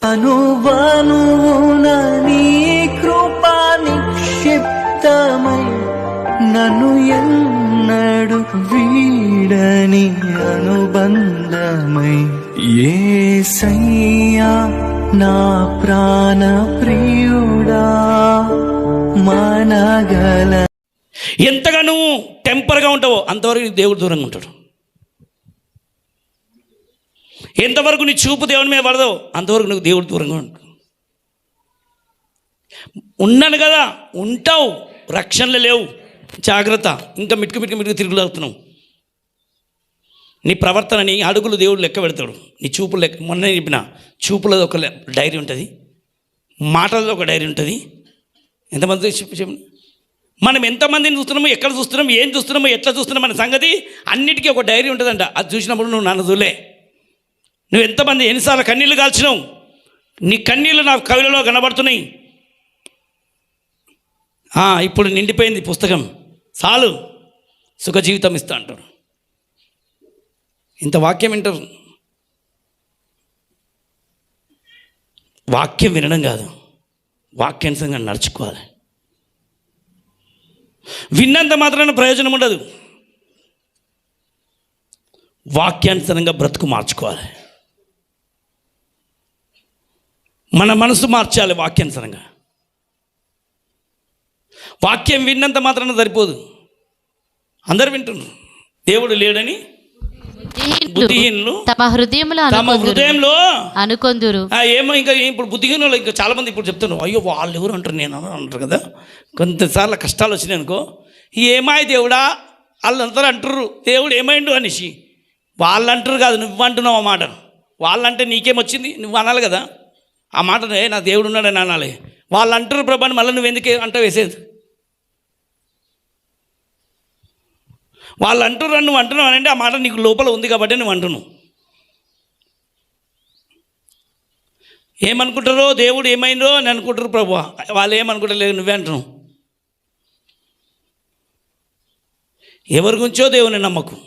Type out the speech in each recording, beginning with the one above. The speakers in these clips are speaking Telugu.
అనువనువున నీ కృపా నిక్షిప్తమై నన్ను ఎన్నడు వీడని అనుబంధమై యేసయ్యా నా ప్రాణ ప్రియుడా మనగల. ఎంతగా నువ్వు టెంపర్గా ఉంటావో అంతవరకు దేవుడు దూరంగా ఉంటాడు. ఎంతవరకు నీ చూపు దేవుని మీద పడదో అంతవరకు నువ్వు దేవుడు దూరంగా ఉంటావు. ఉన్నాను కదా, ఉంటావు, రక్షణలో లేవు, జాగ్రత్త. ఇంకా మిట్టుకు తిరుగులాడుతున్నావు. నీ ప్రవర్తన, నీ అడుగులు దేవుడు లెక్క పెడతాడు. నీ చూపులు లెక్క. మొన్న చెప్పిన చూపులది ఒక డైరీ ఉంటుంది, మాటలది ఒక డైరీ ఉంటుంది. ఎంతమంది చెప్పండి, మనం ఎంతమందిని చూస్తున్నామో, ఎక్కడ చూస్తున్నామో, ఏం చూస్తున్నామో, ఎట్లా చూస్తున్నామో మన సంగతి అన్నిటికీ ఒక డైరీ ఉంటుందంట. అది చూసినప్పుడు నువ్వు నన్ను చూలే. నువ్వు ఎంతమంది ఎన్నిసార్లు కన్నీళ్ళు కాల్చినావు, నీ కన్నీళ్ళు నా కవిలలో కనబడుతున్నాయి. ఇప్పుడు నిండిపోయింది పుస్తకం, చాలు, సుఖ జీవితం ఇస్తా అంటాడు. ఇంత వాక్యం వింటారు. వాక్యం వినడం కాదు, వాక్యానుసారంగా నడుచుకోవాలి. విన్నంత మాత్రాన ప్రయోజనం ఉండదు. వాక్యానుసారంగా బ్రతుకు మార్చుకోవాలి. మన మనసు మార్చాలి వాక్యానుసారంగా. వాక్యం విన్నంత మాత్రాన సరిపోదు. అందరు వింటున్నారు. దేవుడు లేడని బుద్ధిహీనులు తమ హృదయంలో అనుకొందురు. ఏమో ఇంకా ఇప్పుడు బుద్ధిహీనులు ఇంకా చాలామంది ఇప్పుడు చెప్తున్నారు, అయ్యో వాళ్ళు ఎవరు అంటారు, నేను అంటారు కదా. కొంతసార్లు కష్టాలు వచ్చినాయి అనుకో, ఏమాయి దేవుడా వాళ్ళందరూ అంటారు దేవుడు ఏమైండు అనేసి. వాళ్ళు అంటారు కాదు, నువ్వు అంటున్నావు ఆ మాట. వాళ్ళంటే నీకేమొచ్చింది, నువ్వు అనాలి కదా ఆ మాట. నా దేవుడు ఉన్నాడని అనాలి. వాళ్ళు అంటారు ప్రభాని, మళ్ళీ నువ్వు ఎందుకే అంట వేసేది. వాళ్ళు అంటారు నువ్వు అంటున్నావు అంటే ఆ మాట నీకు లోపల ఉంది కాబట్టి నువ్వు అంటున్నావు. ఏమనుకుంటారో దేవుడు ఏమైందో అని అనుకుంటారు ప్రభు. వాళ్ళు ఏమనుకుంటారు, నువ్వే అంటున్నావు. ఎవరి గురించో దేవుని నమ్మకు.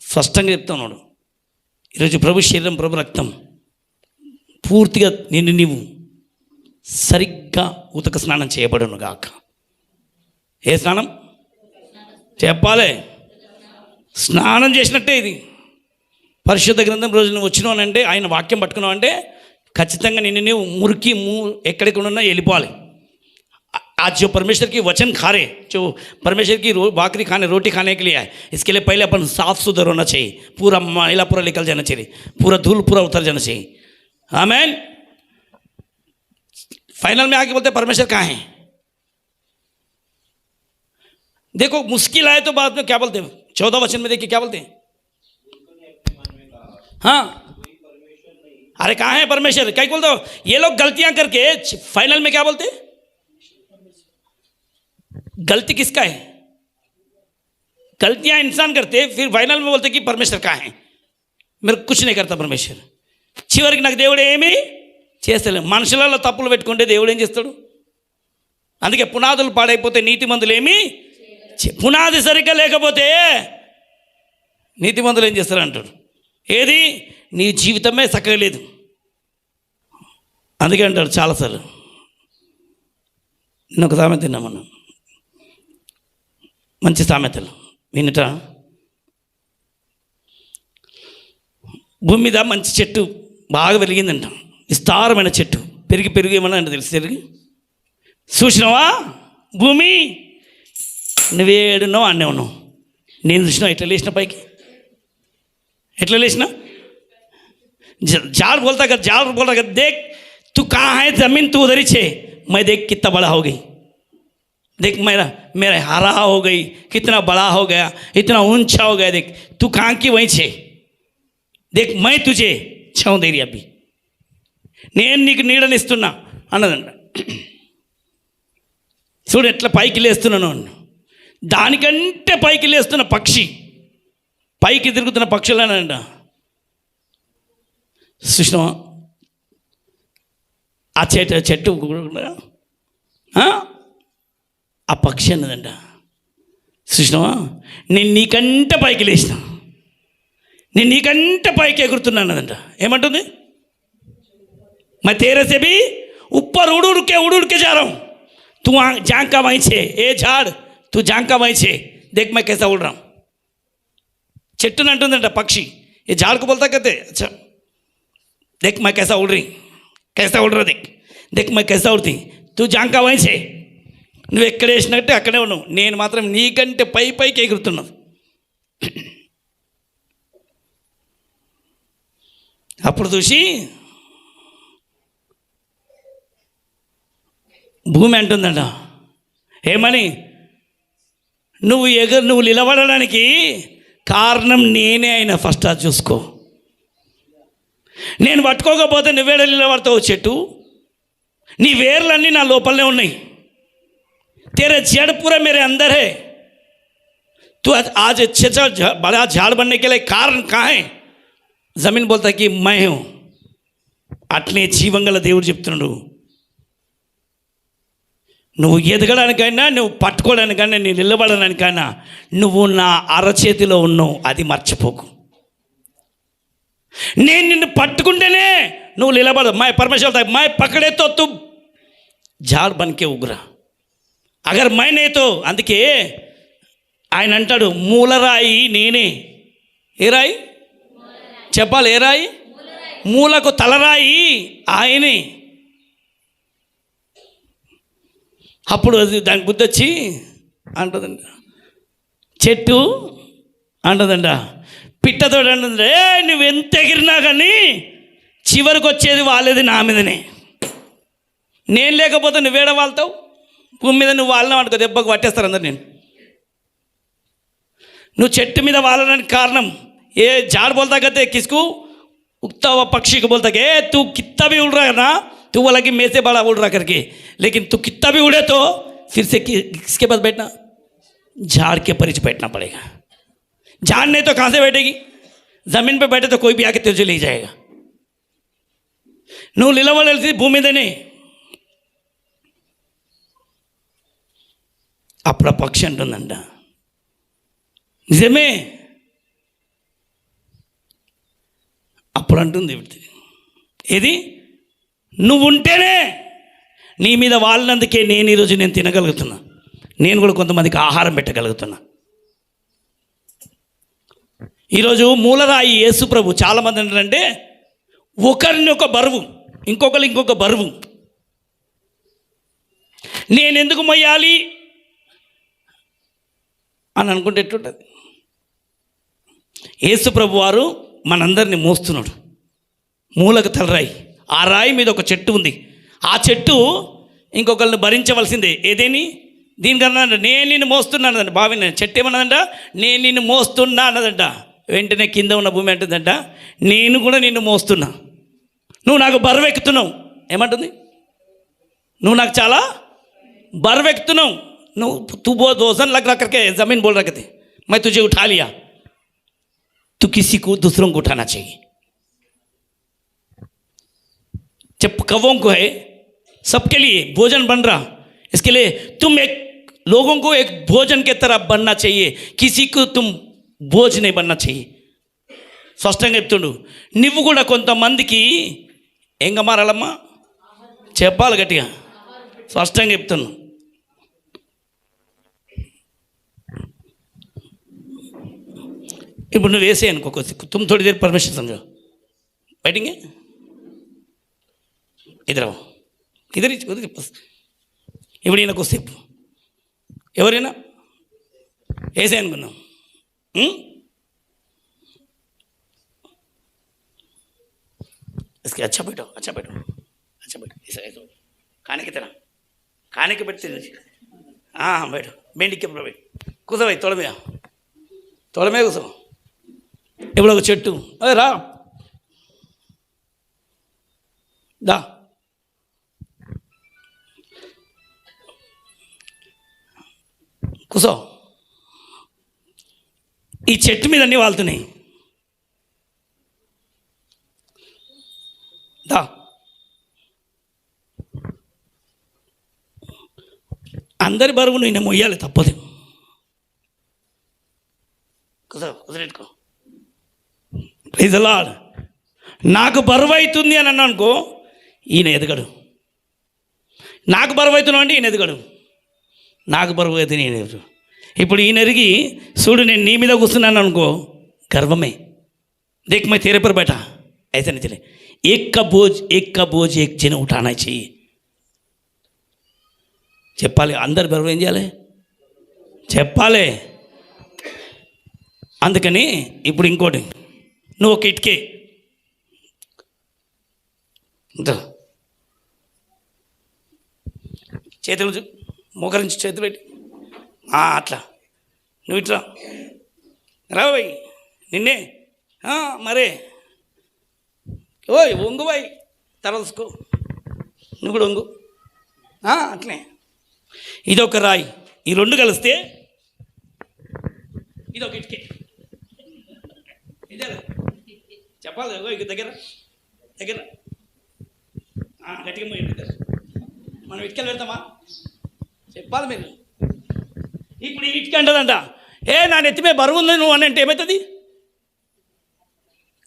స్పష్టంగా చెప్తున్నాడు. ఈరోజు ప్రభు శరీరం, ప్రభు రక్తం పూర్తిగా నిన్ను నీవు సరిగ్గా ఉతక స్నానం చేయబడును గాక. ఏ స్నానం చెప్పాలి? స్నానం చేసినట్టే ఇది. పరిశుద్ధ గ్రంథం రోజు నువ్వు వచ్చినావు అంటే, ఆయన వాక్యం పట్టుకున్నావు అంటే ఖచ్చితంగా నిన్ను నీవు మురికి ఎక్కడికి ఉన్నా వెళ్ళిపోవాలి. आज जो परमेश्वर की वचन खा रहे, जो परमेश्वर की भाकरी खाने, रोटी खाने के लिए आए, इसके लिए पहले अपन साफ सुथरा होना चाहिए. पूरा मैला पूरा निकल जाना चाहिए, पूरा धूल पूरा उतर जाना चाहिए. आमीन. फाइनल में आके बोलते परमेश्वर कहाँ है. देखो मुश्किल आए तो बाद में क्या बोलते हैं, 14 वचन में देखिए क्या बोलते हैं. हाँ, अरे कहाँ है परमेश्वर, क्या बोलते हो. ये लोग गलतियां करके फाइनल में क्या बोलते हैं, गलती किसका है. गलतियां इंसान करते, फिर फाइनल में बोलते कि परमेश्वर कहाँ है, मेरे कुछ नहीं करता परमेश्वर. చివరికి నాకు దేవుడు ఏమీ చేస్తలేదు. మనుషులలో తప్పులు పెట్టుకుంటే దేవుడు ఏం చేస్తాడు. అందుకే పునాదులు పాడైపోతే నీతిమంతులు ఏమీ, పునాది సరిగ్గా లేకపోతే నీతిమంతులు ఏం చేస్తారు అంటాడు. ఏది, నీ జీవితమే చక్కగా లేదు. అందుకే అంటాడు చాలాసార్లు. నేను ఒక సామెత తిన్నామన్నా, మంచి సామెతలు వినుట. భూమి మీద మంచి చెట్టు బాగా పెరిగిందంట, విస్తారమైన చెట్టు, పెరిగి ఏమన్నా అంటే తెలుసు. తిరిగి చూసినావా భూమి, నువ్వేడున్నావు అన్నే ఉన్నావు. నేను చూసినావు ఎట్లా లేచిన పైకి, ఎట్లా లేచిన. झाड़ बोलता कर देख तू कहाँ है जमीन, तू उधर ही छे, मैं देख कितना बड़ा हो गई, देख मेरा हरा हो गई, कितना बड़ा हो गया, इतना ऊंचा हो गया, देख तू कहाँ की वहीं छे, देख मैं तुझे छाँव दे रही अभी, నేను నీకు నీడనిస్తున్నా అన్నదంట. చూడు ఎట్లా పైకి లేస్తున్నాను. దానికంటే పైకి లేస్తున్న పక్షి, పైకి తిరుగుతున్న పక్షులనంట. చూసినావా ఆ చెట్టు ఆ పక్షి అన్నదంట. చూసినావా నేను నీకంటే పైకి లేచిన, నేను నీకంటే పైకి ఎగురుతున్నాను అదంట. ఏమంటుంది? मैं तेरे से भी ऊपर उड़ उड़ के जा रहा हूँ. तू जांग का वहीं छे, ए झाड़ तू जांग का वहीं छे, देख मैं कैसा उड़ रहा हूँ. చెట్టుని అంటుందంట పక్షి. ఏ झाड़ को बोलता कहते अच्छा देख मैं कैसा उड़ रही, कैसा उड़ रहा, देख मैं कैसा उड़ती, तू जांग का वहीं छे. నువ్వు ఎక్కడ వేసినట్టే అక్కడే ఉన్నావు, నేను మాత్రం నీకంటే పైకి ఎగురుతున్నావు. అప్పుడు చూసి భూమి అంటుందంట, ఏమని? నువ్వు నిలబడడానికి కారణం నేనే అయినా ఫస్ట్ అది చూసుకో. నేను పట్టుకోకపోతే నువ్వేడ నిలబడతావు చెట్టు? నీ వేర్లన్నీ నా లోపలనే ఉన్నాయి. तेरा जड़ पूरा मेरे अंदर है. तू आज अच्छे बड़ा झाड़ बनने के लिए कारण कहाँ है? जमीन बोलता है कि मैं हूँ. అట్లే జీవంగల దేవుడు చెప్తున్నాడు, నువ్వు ఎదగడానికైనా, నువ్వు పట్టుకోవడానికైనా, నేను నిలబడడానికైనా నువ్వు నా అరచేతిలో ఉన్నావు, అది మర్చిపోకు. నేను నిన్ను పట్టుకుంటేనే నువ్వు నిలబడ. मैं परमेश्वर था, मैं पकड़े तो तू झाड़ बन के उगरा. అగర్ మైనేతో. అందుకే ఆయన అంటాడు, మూలరాయి నేనే. ఏ రాయి చెప్పాలి? ఏ రాయి? మూలకు తలరాయి ఆయనే. అప్పుడు అది దానికి బుద్ధి వచ్చి అంటుందంట, చెట్టు అంటుందంట పిట్టతో అంటుందంట, నువ్వు ఎంత ఎగిరినా కానీ చివరికి వచ్చేది వాళ్ళేది నా మీదనే. నేను లేకపోతే నువ్వేడ వాళ్తావు? భూమి మీద నువ్వు వాలినావు అనుకో, దెబ్బకు పట్టేస్తారు అందరు. నువ్వు చెట్టు మీద వాలడానికి కారణం ఏ झाड़ बोलता कहते किसको? उगता हुआ पक्षी को बोलता कि तू कितना भी उड़ रहा है ना, तू बोला कि मैं से बड़ा उड़ रहा करके, लेकिन तू कितना भी उड़े तो फिर से किसके पास बैठना? झाड़ के परिच बैठना पड़ेगा. झाड़ नहीं तो कहाँ से बैठेगी? जमीन पे बैठे तो कोई भी आके तुझे ले जाएगा. నువ్వు నిలబడాల్సింది భూమి మీదనే. అప్పుడు ఆ పక్షి అంటుందంట, నిజమే. అప్పుడు అంటుంది, ఏది? నువ్వు ఉంటేనే, నీ మీద వాళ్ళందుకే నేను ఈరోజు నేను తినగలుగుతున్నా, నేను కూడా కొంతమందికి ఆహారం పెట్టగలుగుతున్నా. ఈరోజు మూలరాయి యేసు ప్రభు. చాలామంది ఏంటంటే ఒకరిని ఒక బరువు, ఇంకొక బరువు. నేను ఎందుకు మొయ్యాలి అని అనుకుంటే ఎట్లుంటుంది? యేసు ప్రభు వారు మనందరినీ మోస్తున్నాడు. మూలకు తలరాయి. ఆ రాయి మీద ఒక చెట్టు ఉంది. ఆ చెట్టు ఇంకొకరిని భరించవలసిందే. ఏదేని? దీనికన్నా నేను నిన్ను మోస్తున్నా అన్నదంట. బావిని చెట్టు ఏమన్నదంట? నేను నిన్ను మోస్తున్నా అన్నదంట. వెంటనే కింద ఉన్న భూమి అంటుందంట, నేను కూడా నిన్ను మోస్తున్నా, నువ్వు నాకు బరువెక్కుతున్నావు. ఏమంటుంది? నువ్వు నాకు చాలా బరువెక్కుతున్నావు. నువ్వు तू बहुत वजन लग रहा करके जमीन बोल रहे थे, मैं तुझे उठा लिया. तू किसी को दूसरों को उठाना चाहिए. जब कौवों को है सबके लिए भोजन बन रहा, इसके लिए तुम एक लोगों को एक भोजन के तरह बनना चाहिए, किसी को तुम बोझ नहीं बनना चाहिए. స్పష్టంగా చెప్తుండు. నువ్వు కూడా కొంతమందికి ఏంగా మారాలమ్మా? చెప్పాలి గట్టిగా. స్పష్టంగా చెప్తున్నాను. ఇప్పుడు నువ్వు వేసే అనుకో, तुम थोड़ी देर परमिशन समझो, बैठेंगे इधर आओ, इधर ఇప్పుడు ఈయన కొద్దిసేపు ఎవరైనా వేసే అనుకున్నాం. इसके अच्छा बैठो ऐसा खाने की तरह खाने के बैठते। हाँ बैठो, बेंडी के बैठ కూసో भाई, తోడ మీద కూసో. ఇప్పుడు ఒక చెట్టు, అదే రా దా, కూసో. ఈ చెట్టు మీద అన్నీ వాళ్తున్నాయి. దా, అందరి బరువు నేను మొయ్యాలి, తప్పదు. కుదరెట్టుకో. Praise the Lord. నాకు బరువు అవుతుంది అని అన్నా అనుకో, ఈయన ఎదగడు. నాకు బరువు అవుతున్నావు అంటే ఈయన ఎదగడు. నాకు బరువు అయితే నేను ఎదురు. ఇప్పుడు ఈయన ఎరిగి చూడు, నేను నీ మీద కూర్చున్నాను అనుకో, గర్వమే. देख मैं तेरे पर बैठा, ऐसा नहीं चले. एक का बोझ एक जन उठाना चाहिए. చెప్పాలి. అందరు బరువు ఏం చేయాలి? చెప్పాలి. అందుకని ఇప్పుడు ఇంకోటి, నువ్వు ఒక ఇటుకే చేతులు మోకరించి చేతులు పెట్టి అట్లా నువ్వు ఇట్లా రాబోయ్ నిన్నే మరే ఓయ్ వంగు బాయ్ తరలుసుకో, నువ్వు కూడా వంగు అట్లే. ఇదొక రాయి, ఈ రెండు కలిస్తే ఇదొక ఇటుకే. ఇదే చెప్పాలి. ఇక దగ్గర దగ్గర గట్టిగా దగ్గర మనం ఇటుకలు పెడతామా? చెప్పాలి మీరు. ఇప్పుడు ఈ ఇటుక అంటదంట, నా నెత్తిమే బరువు ఉంది నువ్వు అని అంటే ఏమవుతుంది?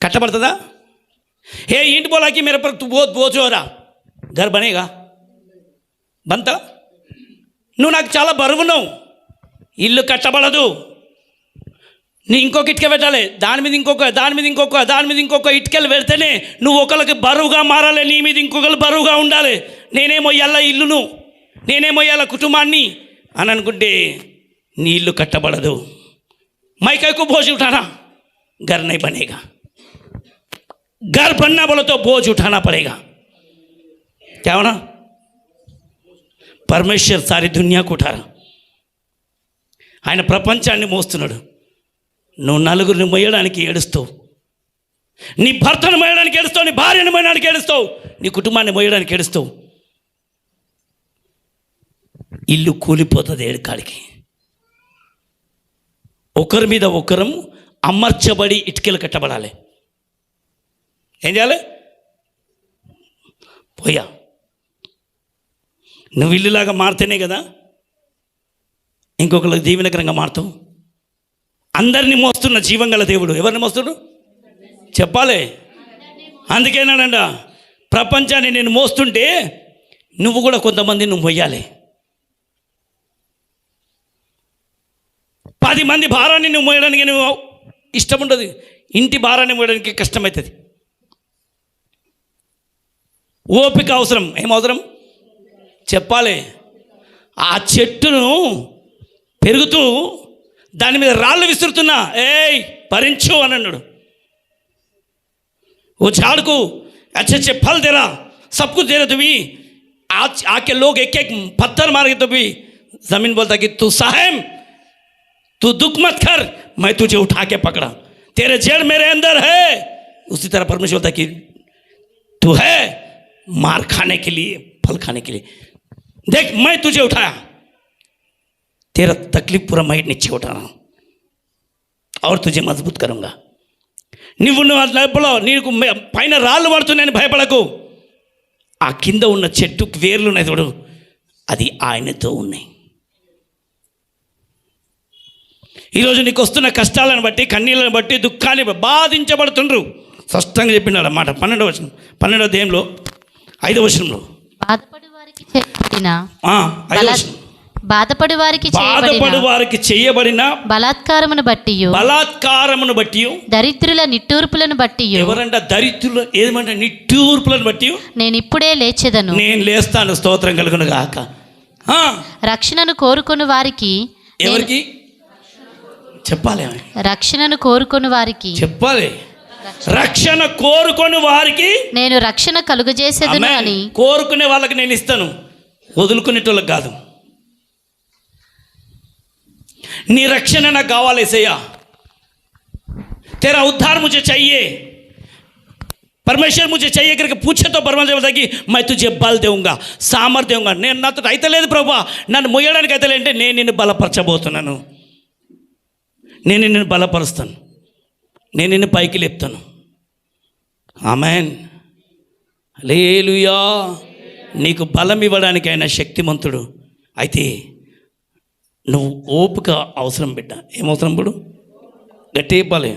కట్టబడుతుందా? ईंट बोला कि मेरे पर तू बहुत बोझ हो रहा, घर बनेगा? बनता? నువ్వు నాకు చాలా బరువున్నావు, ఇల్లు కట్టబడదు. నీ ఇంకొక ఇటుక పెట్టాలి, దాని మీద ఇంకొక, దాని మీద ఇంకొక, దాని మీద ఇంకొక ఇటుకలు పెడితేనే నువ్వు ఒకరికి బరువుగా మారాలి. నీ మీద ఇంకొకరు బరువుగా ఉండాలి. నేనేమో ఇయ్యాల ఇల్లును, నేనేమో ఇయ్యాల కుటుంబాన్ని అని అనుకుంటే నీ ఇల్లు కట్టబడదు. మైకైకు బోझ उठाना घर नहीं बनेगा. घर बनना बोलो तो बोझ उठाना पड़ेगा. क्या होना? పరమేశ్వర్ సారీ దునియాకు ఉఠారా. ఆయన ప్రపంచాన్ని మోస్తున్నాడు. నువ్వు నలుగురిని మోయడానికి ఏడుస్తావు, నీ భర్తను మోయడానికి ఏడుస్తావు, నీ భార్యను మోయడానికి ఏడుస్తావు, నీ కుటుంబాన్ని మోయడానికి ఏడుస్తావు. ఇల్లు కూలిపోతుంది ఏడుకాడికి. ఒకరి మీద ఒకరం అమర్చబడి ఇటుకలు కట్టబడాలి. ఏం చేయాలి? పోయా నువ్వు ఇల్లులాగా మారితేనే కదా ఇంకొకరికి దీవెనకరంగా మారుతావు. అందరినీ మోస్తున్న జీవం గల దేవుడు ఎవరిని మోస్తుడు? చెప్పాలి. అందుకేనాడంట, ప్రపంచాన్ని నేను మోస్తుంటే నువ్వు కూడా కొంతమంది నువ్వు మొయ్యాలి. 10 మంది భారాన్ని నువ్వు మోయడానికి నువ్వు ఇష్టం ఉండదు. ఇంటి భారాన్ని మోయడానికి కష్టమవుతుంది. ఓపిక అవసరం. ఏమవసరం? చెప్పాలి. ఆ చెట్టును పెరుగుతూ దాని మీద రాళ్ళు విసురుతున్నా, ఏయ్ భరించు అని అన్నాడు. ఓ झाड़ को अच्छे अच्छे फल दे रहा, सब कुछ दे रहे, तो भी आज आके लोग एक एक पत्थर मार के तो भी जमीन बोलता कि तू साहब तू दुख मत कर, मैं तुझे उठा के पकड़ा, तेरे जड़ मेरे अंदर है. उसी तरह परमेश्वर बोलता कि तू है मार खाने के लिए, फल खाने के लिए. देख मैं तुझे उठाया, तेरा तकलीफ पूरा मैं नीचे उठा रहा हूं और तुझे मजबूत करूंगा. నువ్వు లోపల నీకు పైన రాళ్ళు పడుతున్నాయని భయపడకు. ఆ కింద ఉన్న చెట్టుకు వేర్లు ఉన్నాయి చూడు, అది ఆయనతో ఉన్నాయి. ఈరోజు నీకు వస్తున్న కష్టాలను బట్టి, కన్నీళ్ళని బట్టి, దుఃఖాన్ని బాధించబడుతుండ్రు. స్పష్టంగా చెప్పినాడు అన్నమాట. 12వ వచనం, 12వ అధ్యాయంలో 5వ వచనంలో, బాధపడు వారికి చేయబడిన బలాత్కారమును బట్టి దరిద్రుల నిట్టూర్పులను బట్టి. ఎవరంట దరిద్రులు? ఏమంటే నిట్టూర్పులను బట్టి నేను ఇప్పుడే లేచెదను, నేను లేస్తాను. స్తోత్రం కలుగును గాక. రక్షణను కోరుకుని వారికి, ఎవరికి చెప్పాలి? రక్షణను కోరుకుని వారికి చెప్పాలి. రక్షణ కోరుకొని వారికి నేను రక్షణ కలుగజేసేదను అని. కోరుకునే వాళ్ళకి నేను ఇస్తాను, వదులుకునేటోళ్ళకి కాదు. నీ రక్షణ నాకు కావాలి యేసయ్యా, तेरा उद्धार मुझे चाहिए, परमेश्वर मुझे चाहिए करके पूछे तो परमेश्वर बोलता कि मैं तुझे बल दूंगा, सामर्थ्य दूंगा. నేను నాతో అయితే లేదు ప్రభువా, నన్ను మొయ్యడానికి అయితే లేదంటే నేను నిన్ను బలపరచబోతున్నాను, నేను నిన్ను బలపరుస్తాను, నేను నిన్ను పైకి లేపుతాను. ఆమేన్, హల్లెలూయా. నీకు బలం ఇవ్వడానికి ఆయన శక్తిమంతుడు. అయితే నువ్వు ఓపిక అవసరం బిడ్డ. ఏమవసరం? ఇప్పుడు గట్టి చెప్పాలి.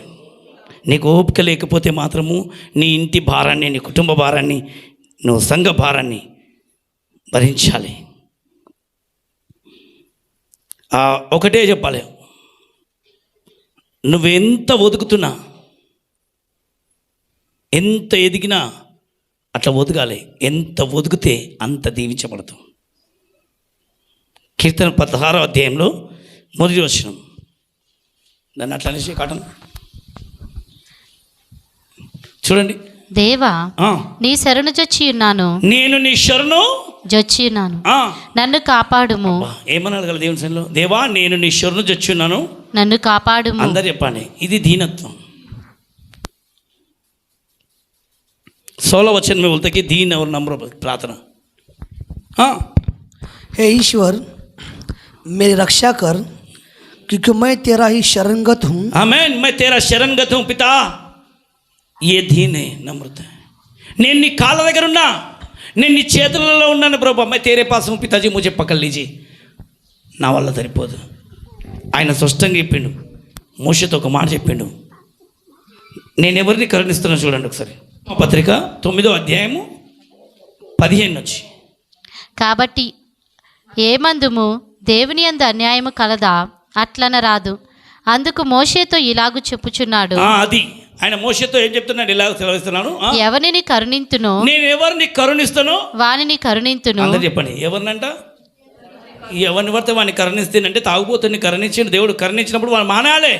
నీకు ఓపిక లేకపోతే మాత్రము నీ ఇంటి భారాన్ని, నీ కుటుంబ భారాన్ని, నువ్వు సంఘ భారాన్ని భరించాలి. ఒకటే చెప్పాలి, నువ్వెంత ఒదుకుతున్నా, ఎంత ఎదిగినా అట్లా ఒదగాలి. ఎంత ఒదిగితే అంత దీవించబడతాం. కీర్తన 16వ అధ్యాయంలో మొదటి వచనం, దాన్ని అట్లా అనేసి కాటన్ చూడండి. దేవా, నీ శరణు జొచ్చి ఉన్నాను, నేను నీ శరణు జొచ్చి ఉన్నాను, నన్ను కాపాడుము. ఏమని అడగాలి దేవుని సన్నిధిలో? దేవా, నేను నీ శరణు జొచ్చి ఉన్నాను, నన్ను కాపాడుము. అందరు చెప్పండి, ఇది దీనత్వం. 16 वचन में बोलते कि दीन और नम्र प्रार्थना. हाँ, हे ईश्वर, मेरी रक्षा कर, क्योंकि मैं तेरा ही शरणगत हूँ. आमेन. मैं तेरा शरणगत हूँ पिता. ये दीन है, नम्रता है. నేను నీ కాళ్ళ దగ్గర ఉన్నా, నేను నీ చేతులలో ఉన్నాను ప్రభా. मैं तेरे पास हूँ पिताजी, मुझे पकड़ लीजिए. నా వల్ల సరిపోదు. ఆయన స్పష్టంగా చెప్పిండు, మోషేతో ఒక మాట చెప్పిండు. నేను ఎవరిని కరుణిస్తున్నా చూడండి ఒకసారి. పత్రిక 9వ అధ్యాయము 15 నుంచి. కాబట్టి ఏమందుము, దేవుని యందు అన్యాయము కలదా? అట్లన రాదు. అందుకు మోషేతో ఇలాగు చెప్పుచున్నాడు. అది ఆయన మోషేతో ఏం చెప్తున్నాడు? ఇలాగ సెలవిస్తున్నాను, ఎవరిని కరుణింతునో, నేను ఎవరిని కరుణిస్తానో వానిని కరుణింతును. అందరు చెప్పండి, ఎవరినంట? ఎవరిని పడితే వాడిని కరుణిస్తేనంటే తాగుబోతుని కరుణించిండు దేవుడు. కరుణించినప్పుడు వాడు మానాలే.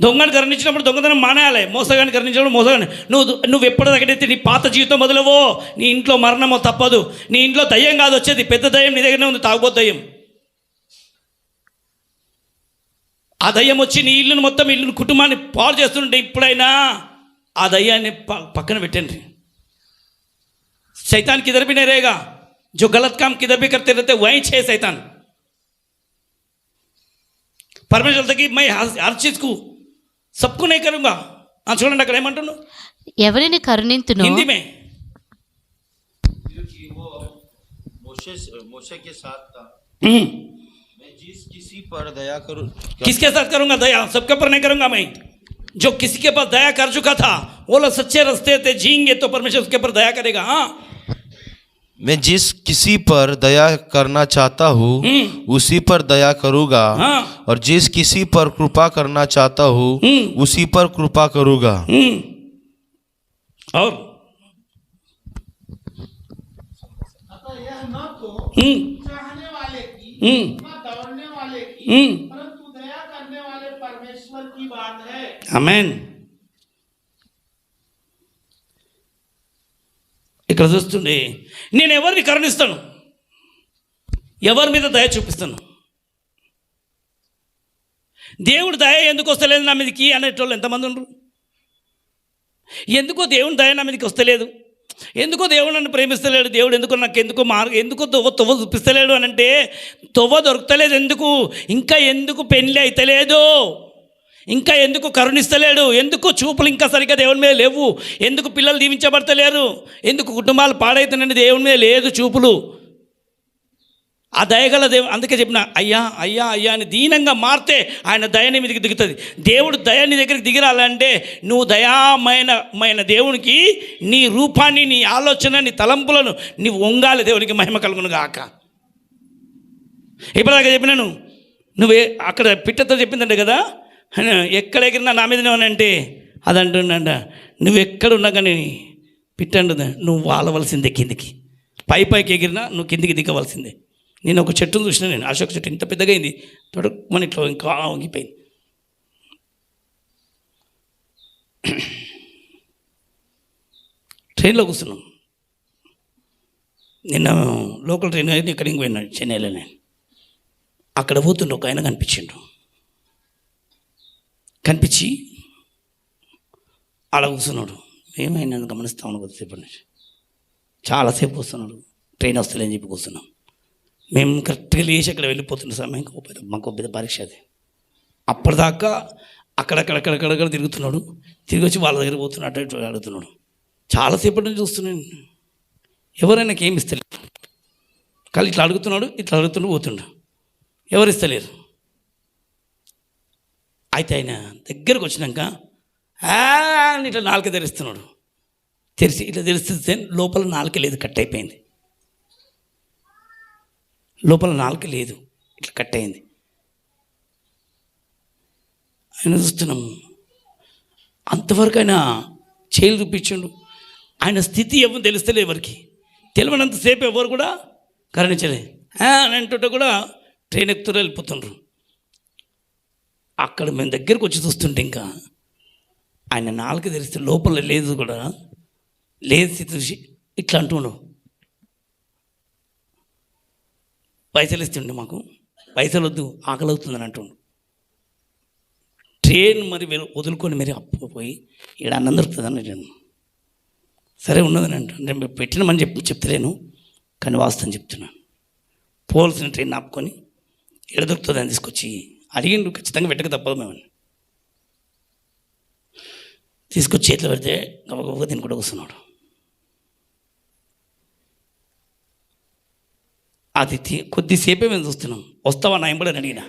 దొంగని కరుణించినప్పుడు దొంగతనం మానేయాలి. మోసగాన్ని కరుణించినప్పుడు మోసగాన్ని. నువ్వు ఎప్పటికైతే నీ పాత జీవితం మొదలవో, నీ ఇంట్లో మరణమో తప్పదు. నీ ఇంట్లో దయ్యం కాదు వచ్చేది, పెద్ద దయ్యం నీ దగ్గరనే ఉంది, తాగుబోతు దయ్యం. ఆ దయ్యం వచ్చి నీ ఇల్లును మొత్తం, ఇల్లును కుటుంబాన్ని పాడు చేస్తుంటే ఇప్పుడైనా ఆ దయ్యాన్ని పక్కన పెట్టండి. शैतान किधर भी नहीं रहेगा, जो गलत काम किधर भी करते रहते वहीं छे शैतान. परमेश्वर कि मैं हर चीज को सबको नहीं करूंगा. చూడండి అక్కడ ఏమంటున్నావు? ఎవరిని కరుణింతును. हिंदी में मोशे के साथ था, मैं जिस किसी पर दया करूं. किसके साथ करूंगा दया? सबके पर नहीं करूंगा मैं. जो किसी के पास दया कर चुका था, वो लोग सच्चे रास्ते पे जिएंगे तो परमेश्वर उसके पर दया करेगा. हाँ, मैं जिस किसी पर दया करना चाहता हूँ उसी पर दया करूँगा. हाँ. और जिस किसी पर कृपा करना चाहता हूँ उसी पर कृपा करूँगा. और चाहने वाले की, न दौड़ने वाले की, परंतु दया करने वाले परमेश्वर की बात है. आमेन. ఇక్కడ చూస్తుండే, నేను ఎవరిని కరుణిస్తాను, ఎవరి మీద దయ చూపిస్తాను. దేవుడు దయ ఎందుకు వస్తలేదు నా మీదకి అనేటోళ్ళు ఎంతమంది ఉండరు? ఎందుకో దేవుని దయ నా మీదకి వస్తలేదు, ఎందుకో దేవుడు నన్ను ప్రేమిస్తలేడు, దేవుడు ఎందుకో నాకు ఎందుకో తొవ్వ చూపిస్తలేడు అని అంటే, తొవ్వ దొరుకుతలేదు. ఎందుకు? ఇంకా ఎందుకు పెళ్ళి అయితలేదు? ఇంకా ఎందుకు కరుణిస్తలేడు? ఎందుకు చూపులు ఇంకా సరిగ్గా దేవుని మీద లేవు? ఎందుకు పిల్లలు దీవించబడతలేరు? ఎందుకు కుటుంబాలు పాడైతున్నాయండి? దేవుని మీద లేదు చూపులు. ఆ దయగల దేవుడు. అందుకే చెప్పిన, అయ్యా అయ్యా అయ్యా అని దీనంగా మారితే ఆయన దయని మీదకి దిగుతుంది. దేవుడు దయని దగ్గరికి దిగిరాలంటే నువ్వు దయామైన దేవునికి నీ రూపాన్ని, నీ ఆలోచన, నీ తలంపులను నీవు వంగాలి. దేవునికి మహిమ కలుగును గాక. ఇప్పటిదాకా చెప్పినాను, నువ్వే అక్కడ పిట్టతో చెప్పిందంటే కదా, ఎక్కడ ఎగిరినా నా మీదనే అంటే అది అంటుండ, నువ్వు ఎక్కడున్నా కానీ పిట్టండు నువ్వు వాలవలసిందే కిందికి. పైకి ఎగిరినా నువ్వు కిందికి దిగవలసిందే. నేను ఒక చెట్టును చూసిన, నేను అశోక చెట్టు ఇంత పెద్దగా అయింది, మన ఇట్లా ఇంకా వంగిపోయింది. ట్రైన్లో కూర్చున్నాం. నిన్న లోకల్ ట్రైన్ అయితే ఇక్కడికి పోయినాడు, చెన్నైలో. నేను అక్కడ పోతుండే ఒక ఆయన కనిపించి అలా కూర్చున్నాడు. ఏమైనా గమనిస్తామని కొద్దిసేపు నుంచి చాలాసేపు వస్తున్నాడు. ట్రైన్ వస్తలేని చెప్పి కూర్చున్నాం. మేము కరెక్ట్గా లేచి అక్కడ వెళ్ళిపోతున్న సమయం మాకు పెద్ద పరీక్ష అది. అప్పటిదాకా అక్కడక్కడ తిరుగుతున్నాడు. తిరిగి వచ్చి వాళ్ళ దగ్గర పోతున్నాడు, అటు అడుగుతున్నాడు. చాలాసేపటి నుంచి చూస్తున్నాను. ఎవరైనా ఏమి ఇస్తలేరు. కానీ ఇట్లా అడుగుతున్నాడు పోతుండు. ఎవరు ఇస్తలేరు. అయితే ఆయన దగ్గరకు వచ్చినాక అని ఇట్లా నాలుక తెరుస్తున్నాడు. తెరిచి ఇట్లా తెరిస్తే లోపల నాలుక లేదు, కట్ అయిపోయింది. లోపల నాలుక లేదు, ఇట్లా కట్ అయింది. ఆయన చూస్తున్నాము. అంతవరకు ఆయన చేలు చూపించిండు. ఆయన స్థితి ఎవరు తెలుస్తలే, ఎవరికి తెలియనంతసేపు ఎవరు కూడా కరుణించలే. అని అంటుంటే కూడా ట్రైన్ ఎక్కుతూ వెళ్ళిపోతుండ్రు. అక్కడ మేము దగ్గరికి వచ్చి చూస్తుంటే ఇంకా ఆయన నాలుక తెరిస్తే లోపల లేదు కూడా, లేదు స్థితి. ఇట్లా అంటుండు, పైసలు ఇస్తుండే మాకు, పైసలు వద్దు, ఆకలి అవుతుందని అంటుండు. ట్రైన్ మరి వదులుకొని మరి అప్పు పోయి ఇక్కడ అన్నం దొరుకుతుందని నేను సరే ఉన్నదని అంటాను. నేను పెట్టినమని చెప్తలేను, కానీ వాస్తవం చెప్తున్నాను. పోవాల్సిన ట్రైన్ ఆపుకొని ఎక్కడ దొరుకుతుందని తీసుకొచ్చి అడిగిండు. ఖచ్చితంగా పెట్టక తప్పదు మేమని తీసుకొచ్చి చేతిలో పెడితే గబగబగా దీన్ని కూడా వస్తున్నాడు. అది కొద్దిసేపే మేము చూస్తున్నాం. వస్తావా నా ఎంబడి అని అడిగిన,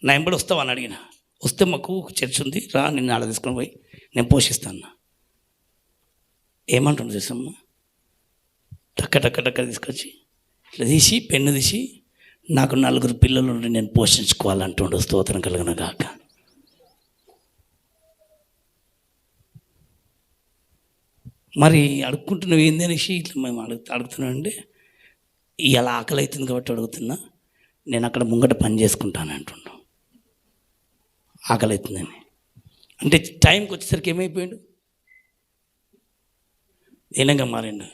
నా ఎంబడి వస్తావా అని అడిగిన. వస్తే మాకు చర్చ్ ఉంది, రా నిన్ను ఆడ తీసుకొని పోయి నేను పోషిస్తాను. ఏమంటుండు చూసమ్మా, టక్క టక్క టక్క తీసుకొచ్చి ఇట్లా తీసి పెన్ను తీసి, నాకు 4 పిల్లలు ఉండి నేను పోషించుకోవాలంటుండు. స్తోత్రం కలుగున గాక. మరి అడుక్కుంటున్నావు ఏంది అనేసి ఇట్లా మేము అడుగుతున్నామంటే, ఇలా ఆకలి అవుతుంది కాబట్టి అడుగుతున్నా, నేను అక్కడ ముంగట పని చేసుకుంటాను అంటుండు. ఆకలి అవుతుందని అంటే టైంకి వచ్చేసరికి ఏమైపోయాడు, దీనంగా మారిండు.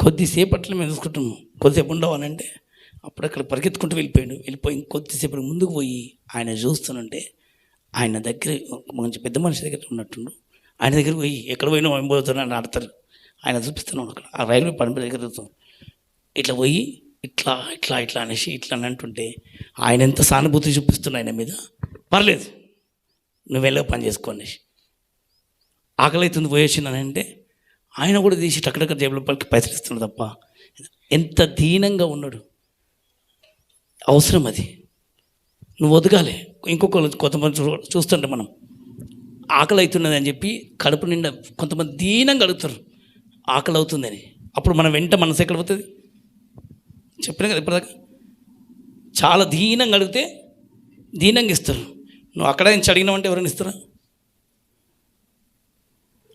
కొద్దిసేపట్లో మేము చూసుకుంటాము, కొద్దిసేపు ఉండవు అని అంటే అప్పుడు అక్కడ పరిగెత్తుకుంటూ వెళ్ళిపోయి కొద్దిసేపు ముందుకు పోయి ఆయన చూస్తుంటే ఆయన దగ్గర మంచి పెద్ద మనిషి దగ్గర ఉన్నట్టుండు. ఆయన దగ్గర పోయి ఎక్కడ పోయినా ఏం పోతున్నా అని ఆడతారు. ఆయన చూపిస్తున్నాడు అక్కడ ఆ రైల్వే పని దగ్గర ఇట్లా పోయి ఇట్లా ఇట్లా ఇట్లా అనేసి ఇట్లా అని అంటుంటే ఆయన ఎంత సానుభూతి చూపిస్తున్నా ఆయన మీద. పర్లేదు నువ్వు వెళ్ళగా పని చేసుకో అనేసి. ఆకలి అవుతుంది పోయేసిందని అంటే ఆయన కూడా తీసి టక్కడక్క జేబులో పైసలు ఇస్తున్నాడు తప్ప. ఎంత దీనంగా ఉన్నాడు. అవసరం అది, నువ్వు వదగాలి. ఇంకొకరు కొంతమంది చూస్తుంటే మనం ఆకలి అవుతున్నది అని చెప్పి కడుపు నిండా కొంతమంది దీనంగా అడుగుతారు ఆకలి అవుతుందని. అప్పుడు మనం వెంట మనసు ఎక్కడ పోతుంది చెప్పినా కదా ఇప్పటిదాకా. చాలా దీనంగా అడిగితే దీనంగా ఇస్తారు. నువ్వు అక్కడ నుంచి అడిగినావంటే ఎవరైనా ఇస్తారా?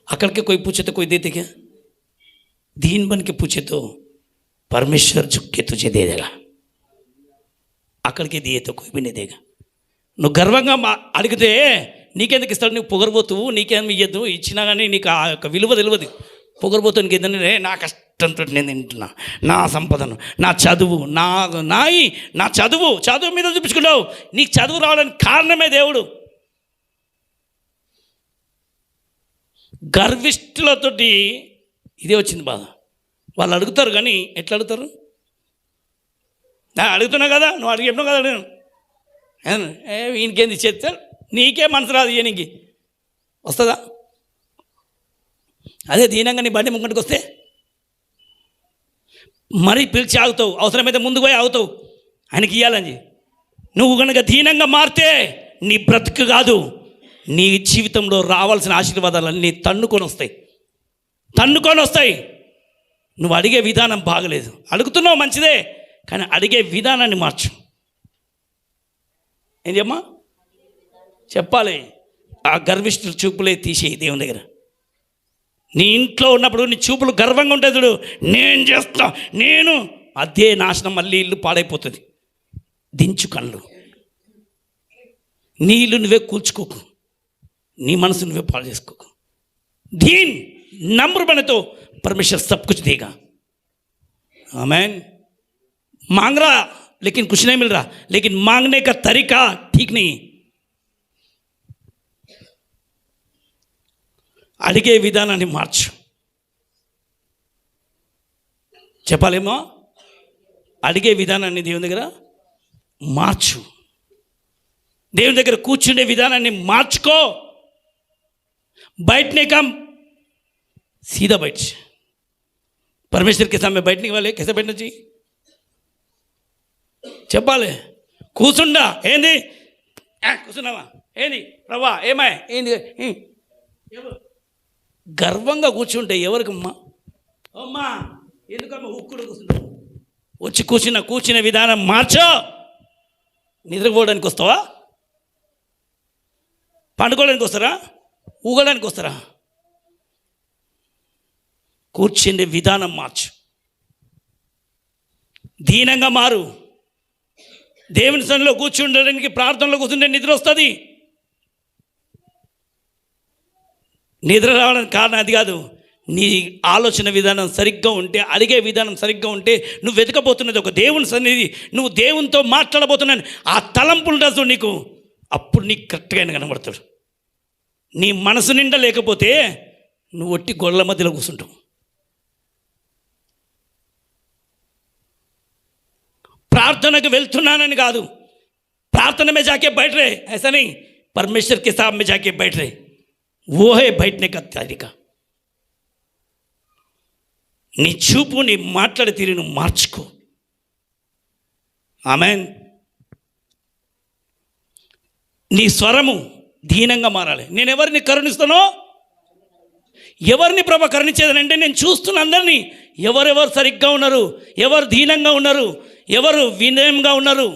अकड़ के कोई पूछे तो कोई देते क्या? दीन बन के पूछे तो परमेश्वर झुक के तुझे दे देगा. अकड़ के दिए तो कोई भी नहीं देगा. నువ్వు గర్వంగా అడిగితే నీకెందుకు ఇస్తాడు? నువ్వు పొగరబోతువు, నీకేమి ఇయ్యద్దు. ఇచ్చినా కానీ నీకు ఆ యొక్క విలువ తెలియదు. పొగరబోతు నీకు ఏంటంటే నా కష్టంతో నేను తింటున్నా, నా సంపదను, నా చదువు, నా చదువు మీద చూపించుకుంటావు. నీకు చదువు రావడానికి కారణమే దేవుడు. గర్విష్ఠులతోటి ఇదే వచ్చింది బాధ. వాళ్ళు అడుగుతారు కానీ ఎట్లా అడుగుతారు? అడుగుతున్నా కదా, నువ్వు అడిగినావు కదా, నేను ఈయనకేంది చేస్తే నీకే మనసు రాదు, ఈయనకి వస్తుందా? అదే దీనంగా నీ బండి ముంగటికి వస్తే మరీ పిలిచి ఆగుతావు, అవసరమైతే ముందుకు పోయి ఆగుతావు ఆయనకి ఇవ్వాలని. నువ్వు కనుక దీనంగా మారితే నీ బ్రతుకు కాదు, నీ జీవితంలో రావాల్సిన ఆశీర్వాదాలన్నీ తన్నుకొని వస్తాయి. నువ్వు అడిగే విధానం బాగలేదు. అడుగుతున్నావు మంచిదే, కానీ అడిగే విధానాన్ని మార్చు. ఏం చెప్పమ్మా చెప్పాలి? ఆ గర్విష్ఠుల చూపులే తీసేయి దేవుని దగ్గర. నీ ఇంట్లో ఉన్నప్పుడు నీ చూపులు గర్వంగా ఉంటాయి చూడు, నేను చేస్తా, నేను, అదే నాశనం. మళ్ళీ ఇల్లు పాడైపోతుంది. దించు కళ్ళు, నీ ఇల్లు నువ్వే కూల్చుకోకు, నీ మనసు నువ్వే పాడు చేసుకోకు. दीन नम्र बने तो परमेश्वर सब कुछ देगा. आमीन. मांग रहा लेकिन कुछ नहीं मिल रहा, लेकिन मांगने का तरीका ठीक नहीं. అడిగే విధానాన్ని మార్చు. చెప్పాలేమో, అడిగే విధానాన్ని దేవుని దగ్గర మార్చు. దేవుని దగ్గర కూర్చునే విధానాన్ని మార్చుకో. बैठने का सीधा बैठ. परमेश्वर के सामने बैठने वाले कैसे बैठना चाहिए చెప్పాలి. కూర్చుండా ఏంది కూర్చున్నావా ఏంది ప్రభా ఏమై ఏంది గర్వంగా కూర్చుంటే ఎవరికమ్మా? అమ్మా ఎందుకమ్మా ఉక్కుడు కూర్చుంటావు? వచ్చి కూర్చున్న విధానం మార్చో. నిద్రపోవడానికి వస్తావా? పండుకోవడానికి వస్తారా? ఊగడానికి వస్తారా? కూర్చుండే విధానం మార్చు. దీనంగా మారు. దేవుని సన్నిధిలో కూర్చుండడానికి, ప్రార్థనలో కూర్చుంటే నిద్ర వస్తుంది. నిద్ర రావడానికి కారణం అది కాదు. నీ ఆలోచన విధానం సరిగ్గా ఉంటే, అడిగే విధానం సరిగ్గా ఉంటే, నువ్వు వెతకబోతున్నది ఒక దేవుని సన్నిధి, నువ్వు దేవునితో మాట్లాడబోతున్నాను, ఆ తలంపులు రాజు నీకు, అప్పుడు నీకు కరెక్ట్గా ఆయన కనబడతాడు. నీ మనసు నిండా లేకపోతే నువ్వు ఒట్టి గొడవల మధ్యలో కూర్చుంటావు. प्रार्थना వెళ్తున్నానని కాదు, प्रार्थना में जाके बैठ रहे ऐसा नहीं, परमेश्वर के साथ में जाके बैठ रहे, वो है बैठने का तरीका. నీ చూపు, నీ మాట్లాడే తీరును మార్చుకో. ఆమేన్. నీ స్వరము దీనంగా మారాలి. నేను ఎవరిని కరుణిస్తానో, ఎవరిని ప్రభు కరుణించేదనంటే, నేను చూస్తున్న అందరినీ, ఎవరెవరు సరిగ్గా ఉన్నారు, ఎవరు దీనంగా ఉన్నారు, ఎవరు వినయంగా ఉన్నారు,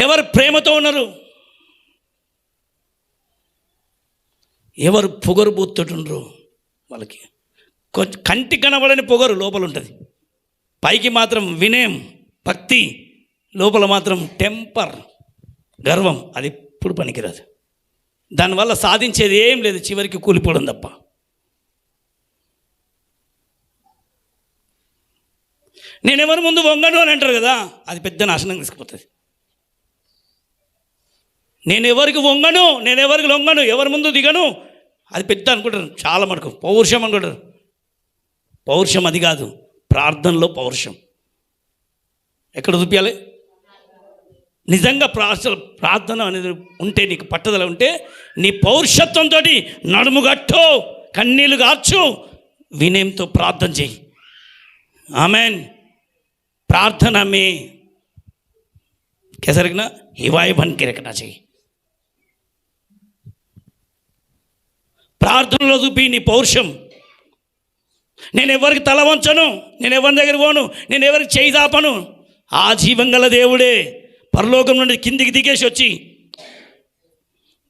ఎవరు ప్రేమతో ఉన్నారు, ఎవరు పొగరుబోతుండ్రు, వాళ్ళకి కంటి కనబడని పొగరు లోపల ఉంటుంది. పైకి మాత్రం వినయం, భక్తి, లోపల మాత్రం టెంపర్, గర్వం. అది ఎప్పుడు పనికిరాదు. దానివల్ల సాధించేది ఏం లేదు, చివరికి కూలిపోవడం తప్ప. నేను ఎవరి ముందు వంగను అని అంటారు కదా, అది పెద్ద నాశనం తీసుకుపోతుంది. నేను ఎవరికి వంగను, నేను ఎవరికి లొంగను, ఎవరి ముందు దిగను, అది పెద్ద అనుకుంటారు చాలా మటుకు. పౌరుషం అనుకుంటారు. పౌరుషం అది కాదు, ప్రార్థనలో పౌరుషం. ఎక్కడ చూపించాలి? నిజంగా ప్రార్థన అనేది ఉంటే, నీకు పట్టుదల ఉంటే, నీ పౌరుషత్వంతో నడుముగట్టు, కన్నీళ్ళు గార్చు, వినయంతో ప్రార్థన చేయి. ఆమెన్. प्रार्थना में कैसा रखना? हिवाए बन के रखना चाहिए. ప్రార్థనలో చూపి నీ పౌరుషం. నేను ఎవరికి తల వంచను, నేను ఎవరి దగ్గర పోను, నేను ఎవరికి చేయి దాపను. ఆ జీవం గల దేవుడే పరలోకం నుండి కిందికి దిగేసి వచ్చి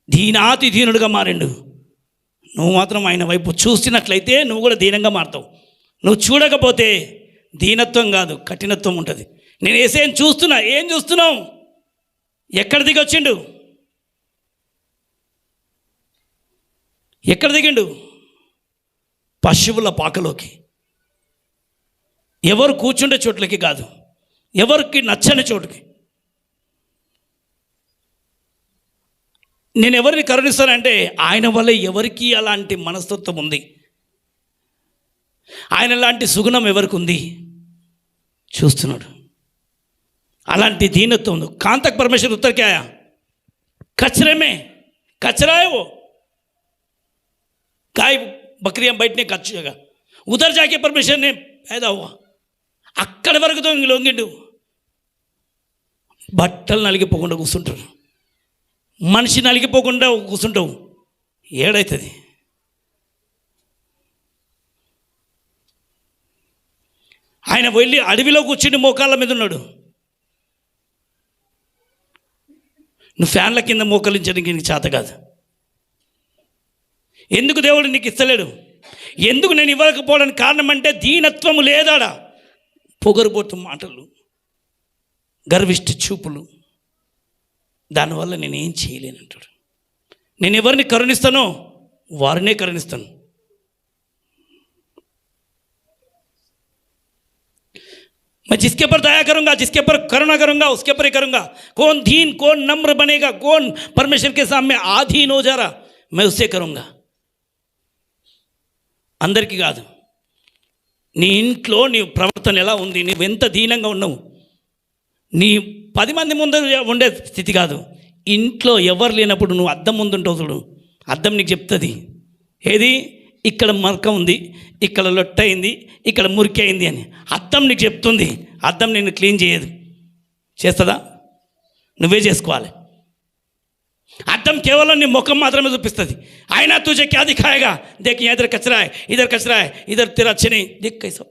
దీనాతి దీనుడుగా మారిండు. నువ్వు మాత్రం ఆయన వైపు చూసినట్లయితే నువ్వు కూడా దీనంగా మారుతావు. నువ్వు చూడకపోతే దీనత్వం కాదు, కఠినత్వం ఉంటుంది. నేను యేసేని చూస్తున్నా. ఏం చూస్తున్నావు? ఎక్కడ దిగొచ్చిండు? ఎక్కడ దిగిండు? పశువుల పాకలోకి. ఎవరు కూర్చుండే చోట్లకి కాదు, ఎవరికి నచ్చని చోటుకి. నేను ఎవరిని కరుణిస్తానంటే, ఆయన వల్ల ఎవరికి అలాంటి మనస్తత్వం ఉంది, ఆయన లాంటి సుగుణం ఎవరికి ఉంది చూస్తున్నాడు. అలాంటి దీనత్వం ఉంది. కాంతక్ పరమేశ్వర్ ఉత్తర్ क्या आया? कचरे में कचरा है वो. गाय बकरियां बैठने का अच्छी जगह, उधर जाके परमेश्वर ने पैदा हुआ. అక్కడి వరకు లొంగిండు. బట్టలు నలిగిపోకుండా కూర్చుంటారు. మనిషి నలిగిపోకుండా కూర్చుంటావు. ఏడవుతుంది? ఆయన వెళ్ళి అడవిలో కూర్చుని మోకాళ్ళ మీద ఉన్నాడు. నువ్వు ఫ్యాన్ల కింద మోకలించడానికి నీకు చేత కాదు. ఎందుకు దేవుడు నీకు ఇస్తలేడు? ఎందుకు నేను ఇవ్వకపోవడానికి కారణం అంటే, దీనత్వము లేదాడా. పొగరుబోతు మాటలు, గర్విష్టి చూపులు, దానివల్ల నేనేం చేయలేనంటాడు. నేను ఎవరిని కరుణిస్తానో వారినే కరుణిస్తాను. मैं जिसके ऊपर दया करूंगा, जिसके ऊपर करुणा करूंगा, उसके ऊपर ही करूंगा. कौन दीन, कौन नम्र बनेगा, कौन परमेश्वर के सामने आधीन हो जा रहा, मैं उससे करूंगा. అందరికీ కాదు. నీ ఇంట్లో నీ ప్రవర్తన ఎలా ఉంది, నువ్వు ఎంత దీనంగా ఉన్నావు, నీ 10 మంది ముందు ఉండే స్థితి కాదు. ఇంట్లో ఎవరు లేనప్పుడు నువ్వు అద్దం ముందు ఉంటావు చూడు, అద్దం నీకు చెప్తుంది ఏది, ఇక్కడ మరక ఉంది, ఇక్కడ లొట్ట అయింది, ఇక్కడ మురికి అయింది అని. అద్దం నీకు చెప్తుంది. అద్దం నిన్ను క్లీన్ చేయదు. చేస్తుందా? నువ్వే చేసుకోవాలి. అద్దం కేవలం నీ ముఖం మాత్రమే చూపిస్తుంది. అయినా తుజే క్యా దిఖాయేగా, దేఖ్ ఇధర్ కచరా హై, ఇధర్ తెరా अच्छे नहीं, देख कैसा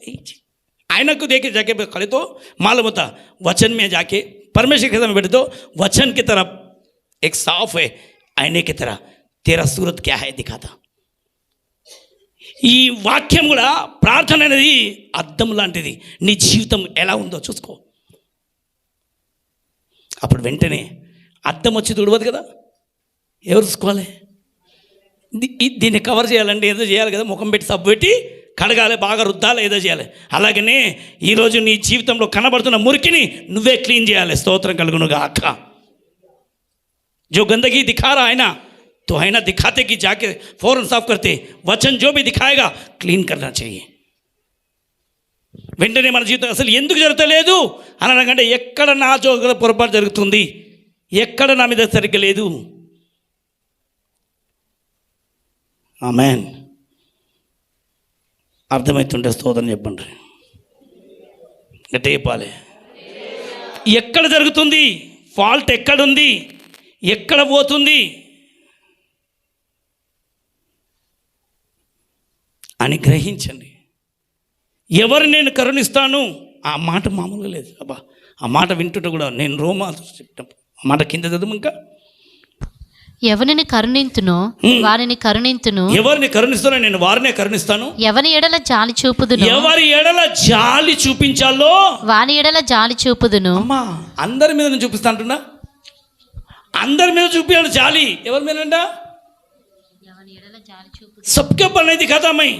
आईना को देख जाके खड़े तो मालूम होता वचन में जाके परमेश्वर के सामने बैठे तो वचन की तरफ एक साफ है आईने की तरह तेरा सूरत क्या है दिखाता. ఈ వాక్యం కూడా ప్రార్థన అనేది అద్దం లాంటిది. నీ జీవితం ఎలా ఉందో చూసుకో. అప్పుడు వెంటనే అద్దం వచ్చి తుడవదు కదా, ఎవరు చూసుకోవాలి? దీన్ని కవర్ చేయాలంటే ఏదో చేయాలి కదా, ముఖం పెట్టి సబ్బు పెట్టి కడగాలి, బాగా రుద్దాలి, ఏదో చేయాలి. అలాగనే ఈరోజు నీ జీవితంలో కనబడుతున్న మురికిని నువ్వే క్లీన్ చేయాలి. స్తోత్రం కలుగునుగా అక్క. जो गंदगी दिखा रहा है ना, तो है ना दिखाते कि जाके फौरन साफ करते. वचन जो भी दिखाएगा क्लीन करना चाहिए. వెంటనే మన జీవితం అసలు ఎందుకు జరుగుతలేదు అని అనకంటే ఎక్కడ నా జోగ పొరపాటు జరుగుతుంది, ఎక్కడ నా మీద సరిగ్గా లేదు. ఆమేన్. అర్థమవుతుంటే స్తోత్రం చెప్పండి, గట్టిగా చెప్పాలి. ఎక్కడ జరుగుతుంది, ఫాల్ట్ ఎక్కడుంది, ఎక్కడ పోతుంది అని గ్రహించండి. ఎవరు నేను కరుణిస్తాను, ఆ మాట మామూలుగా లేదు. అబ్బా, ఆ మాట వింటుంటే కూడా నేను రోమా చెప్తాను. ఆ మాట కింద చదువు ఇంకా. ఎవరిని కరుణింతునో వారిని కరుణింతును, ఎవరిని కరుణిస్తానో నేను వారినే కరుణిస్తాను. ఎవరి ఎడల జాలి చూపుదును, ఎవరి ఎడల జాలి చూపించాలో వాని ఎడల జాలి చూపుదును. అమ్మా, అందరి మీద నేను చూపిస్తా అంటున్నా. అందరి మీద చూపించాలి జాలి. ఎవరి మీద అంట? सबके ऊपर नहीं दिखाता मैं,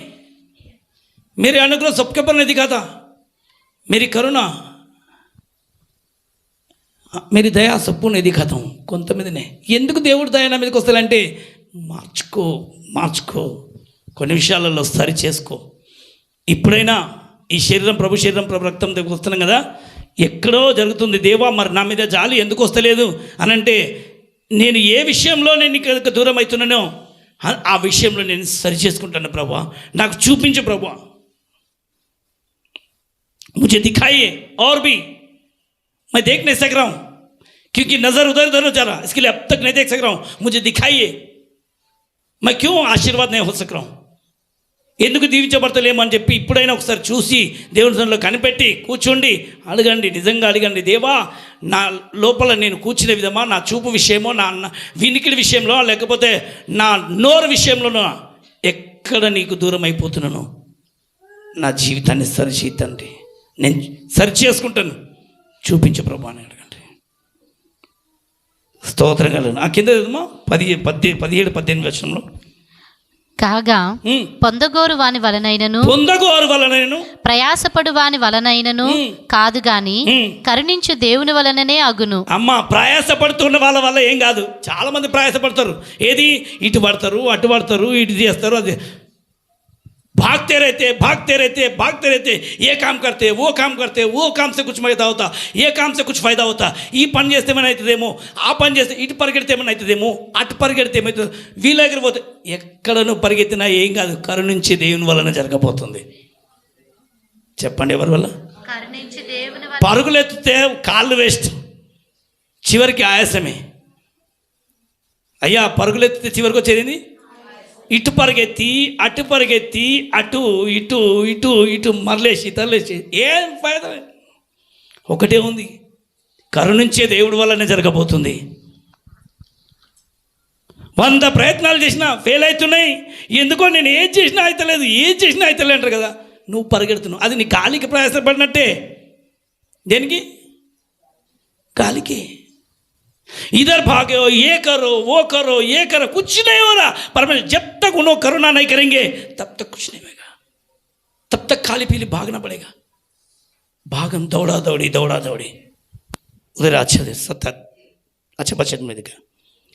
मेरे अनुग्रह सबके ऊपर नहीं दिखाता, मेरी करुणा मेरी దయ సబ్బు నేను దిఖాతా हूँ కొంతమందినే. ఎందుకు దేవుడు దయ నా మీదకి వస్తాడంటే మార్చుకో కొన్ని విషయాలలో సరి చేసుకో. ఇప్పుడైనా ఈ శరీరం ప్రభు రక్తం దగ్గర వస్తున్నాం కదా, ఎక్కడో జరుగుతుంది. దేవా మరి నా మీద జాలి ఎందుకు వస్తలేదు అని అంటే, నేను ఏ విషయంలో నేను నీకు దూరం అవుతున్నానో ఆ విషయంలో నేను సరి చేసుకుంటాను. ప్రభా నాకు చూపించు ప్రభా, मुझे दिखाइए और भी मैं देख नहीं सक रहा हूँ क्योंकि नज़र उधर उधर जा रहा, इसके लिए अब तक नहीं देख सक रहा हूँ. मुझे दिखाइए, मैं क्यों आशीर्वाद नहीं हो सक रहा हूँ, ఎందుకు దీవించబడతలేమో అని చెప్పి ఇప్పుడైనా ఒకసారి చూసి దేవుని సన్నిధిలో కనిపెట్టి కూర్చోండి, అడగండి, నిజంగా అడగండి. దేవా నా లోపల నేను కూర్చునే విధమా, నా చూపు విషయమో, నా వినికిడి విషయంలో, లేకపోతే నా నోరు విషయంలోనో ఎక్కడ నీకు దూరం అయిపోతున్నాను, నా జీవితాన్ని సరిచేద్దండి, నేను సరి చేసుకుంటాను, చూపించు ప్రభా అని అడగండి. స్తోత్రం కలను. ఆ కింద 17-18 వచనంలో కాగా పొందగోరు వాని వలనైనను ప్రయాసపడు వాని వలనైనను కాదు గాని కరుణించు దేవుని వలననే అగును. అమ్మ, ప్రయాసపడుతున్న వాళ్ళ వల్ల ఏం కాదు. చాలా మంది ప్రయాసపడతారు, ఏది ఇటు పడతారు, అటు పడతారు, ఇటు చేస్తారు, అది भागते रहते ये काम करते वो काम से कुछ फायदा होता, ये काम से कुछ फायदा होता, ఈ పని చేస్తే ఏమైనా అవుతుందేమో, ఆ పని చేస్తే ఇటు పరిగెడితే ఏమైనా అవుతుందేమో, అటు పరిగెడితే ఏమవుతుంది, వీళ్ళ దగ్గర పోతే ఎక్కడను పరిగెత్తినా ఏం కాదు, కరుణించే దేవుని వలన జరగబోతుంది. చెప్పండి, ఎవరి వల్ల? పరుగులెత్తితే కాళ్ళు వేస్ట్, చివరికి ఆయాసమే. అయ్యా, పరుగులెత్తితే చివరికి వచ్చేది ఇటు పరిగెత్తి అటు ఇటు మరలేసి తరలేసి ఏం ఫైదా? ఒకటే ఉంది, కరుణించే దేవుడి వల్లనే జరగబోతుంది. 100 ప్రయత్నాలు చేసినా ఫెయిల్ అవుతున్నాయి. ఎందుకో నేను ఏం చేసినా అవుతలేదు అంటారు కదా. నువ్వు పరిగెడుతున్నావు, అది నీ గాలికి ప్రయాసపడినట్టే. దేనికి? గాలికి. इधर भागे, ये करो वो करो, कुछ नहीं हो रहा. परमेश्वर जब तक उन्होंने करुणा नहीं करेंगे तब तक कुछ नहीं होगा. तब तक खाली पीली भागना पड़ेगा. भागम दौड़ा दौड़ी उधर. अच्छा बचत में देखा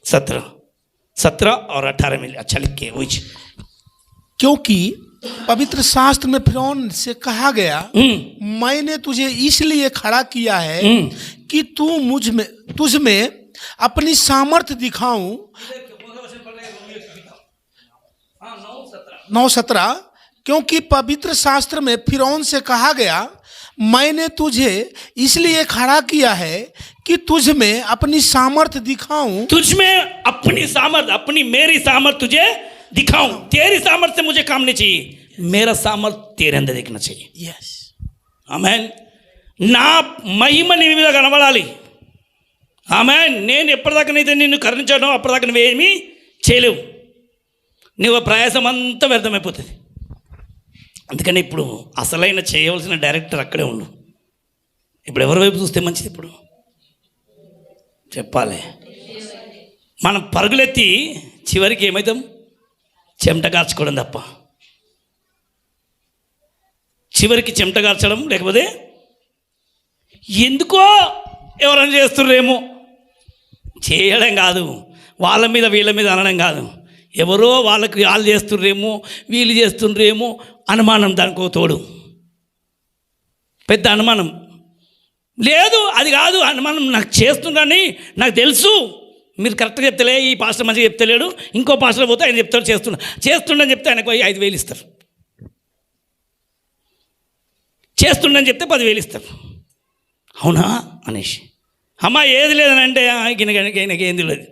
17 और 18 में अच्छा लिख के वही. क्योंकि पवित्र शास्त्र में फिरौन से कहा गया, मैंने तुझे इसलिए खड़ा किया है कि तू तुझ में अपनी सामर्थ्य दिखाऊं. 9:17. क्योंकि पवित्र शास्त्र में फिरौन से कहा गया, मैंने तुझे इसलिए खड़ा किया है कि तुझ में अपनी सामर्थ्य दिखाऊं, तुझ में अपनी सामर्थ, अपनी मेरी सामर्थ तुझे दिखाऊं। तेरी सामर्थ से मुझे काम नहीं चाहिए, मेरा सामर्थ तेरे अंदर देखना चाहिए। Yes, amen. నా మహిమ నీ మీద కనబడాలి. ఆమెన్. నేను ఎప్పటిదాకానైతే నిన్ను కరుణించడం అప్పటిదాకా నువ్వేమీ చేయలేవు, నువ్వు ప్రయాసం అంతా వ్యర్థమైపోతుంది. అందుకని ఇప్పుడు అసలైన చేయవలసిన డైరెక్టర్ అక్కడే ఉండు. ఇప్పుడు ఎవరి వైపు చూస్తే మంచిది? ఇప్పుడు చెప్పాలి. మనం పరుగులెత్తి చివరికి ఏమవుతాం? చెమట కార్చుకోవడం తప్ప. చివరికి చెమట కార్చడం, లేకపోతే ఎందుకో ఎవరైనా చేస్తుర్రేమో చేయడం కాదు, వాళ్ళ మీద వీళ్ళ మీద అనడం కాదు, ఎవరో వాళ్ళకి వాళ్ళు చేస్తుర్రేమో వీళ్ళు చేస్తుండ్రేమో అనుమానం, దానికో తోడు పెద్ద అనుమానం. లేదు అది కాదు అనుమానం, నాకు చేస్తుందని నాకు తెలుసు, మీరు కరెక్ట్గా చెప్తలే, ఈ పాస్టర్ మంచిగా చెప్తలేడు, ఇంకో పాస్టర్ పోతే ఆయన చెప్తాడు చేస్తుండని చెప్తే ఆయనకు 5,000 ఇస్తారు, చేస్తుండని చెప్తే 10,000 ఇస్తారు. అవునా అనేసి అమ్మ ఏది లేదని అంటే ఈయనకి ఏంది లేదు,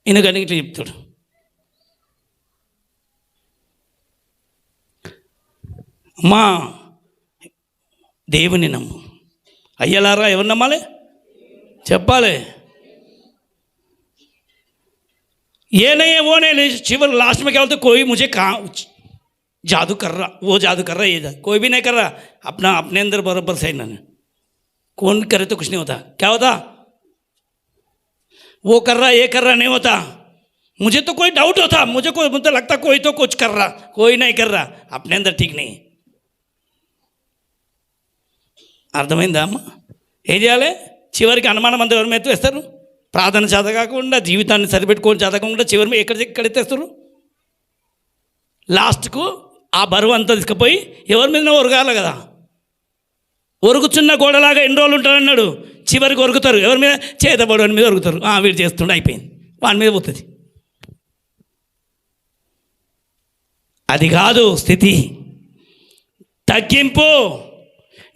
ఈయనకని ఇట్లా చెప్తాడు. అమ్మా దేవుని నమ్ము. అయ్యలారా ఎవరు నమ్మాలి? చెప్పాలి. ये नहीं है वो नहीं, शिवर लास्ट में क्या बोलते, कोई मुझे कहाँ जादू कर रहा, वो जादू कर रहा, ये कोई भी नहीं कर रहा, अपना अपने अंदर बराबर सही ना, कौन करे तो कुछ नहीं होता. क्या होता? वो कर रहा ये कर रहा नहीं होता. मुझे तो कोई डाउट होता, मुझे लगता कोई तो कुछ कर रहा, कोई नहीं कर रहा, अपने अंदर ठीक नहीं. అర్థమైందా అమ్మ? ఏం చేయాలి? చివరికి అనుమానం అంతా ఎవరి మీద వేస్తారు? ప్రార్థన చేత కాకుండా, జీవితాన్ని సరిపెట్టుకోవడం చేత కాకుండా చివరి ఎక్కడ ఎత్తేస్తారు? లాస్ట్కు ఆ బరువు అంతా తీసుకుపోయి ఎవరి మీద ఒరగాలి కదా. ఒరుగుచున్న గోడలాగా ఎన్ని రోజులు ఉంటారన్నాడు, చివరికి ఒరుగుతారు. ఎవరి మీద? చేతబడి మీద ఒరుగుతారు. వీడు చేస్తుండే అయిపోయింది, వాడి మీద పోతుంది. అది కాదు స్థితి. తగ్గింపు.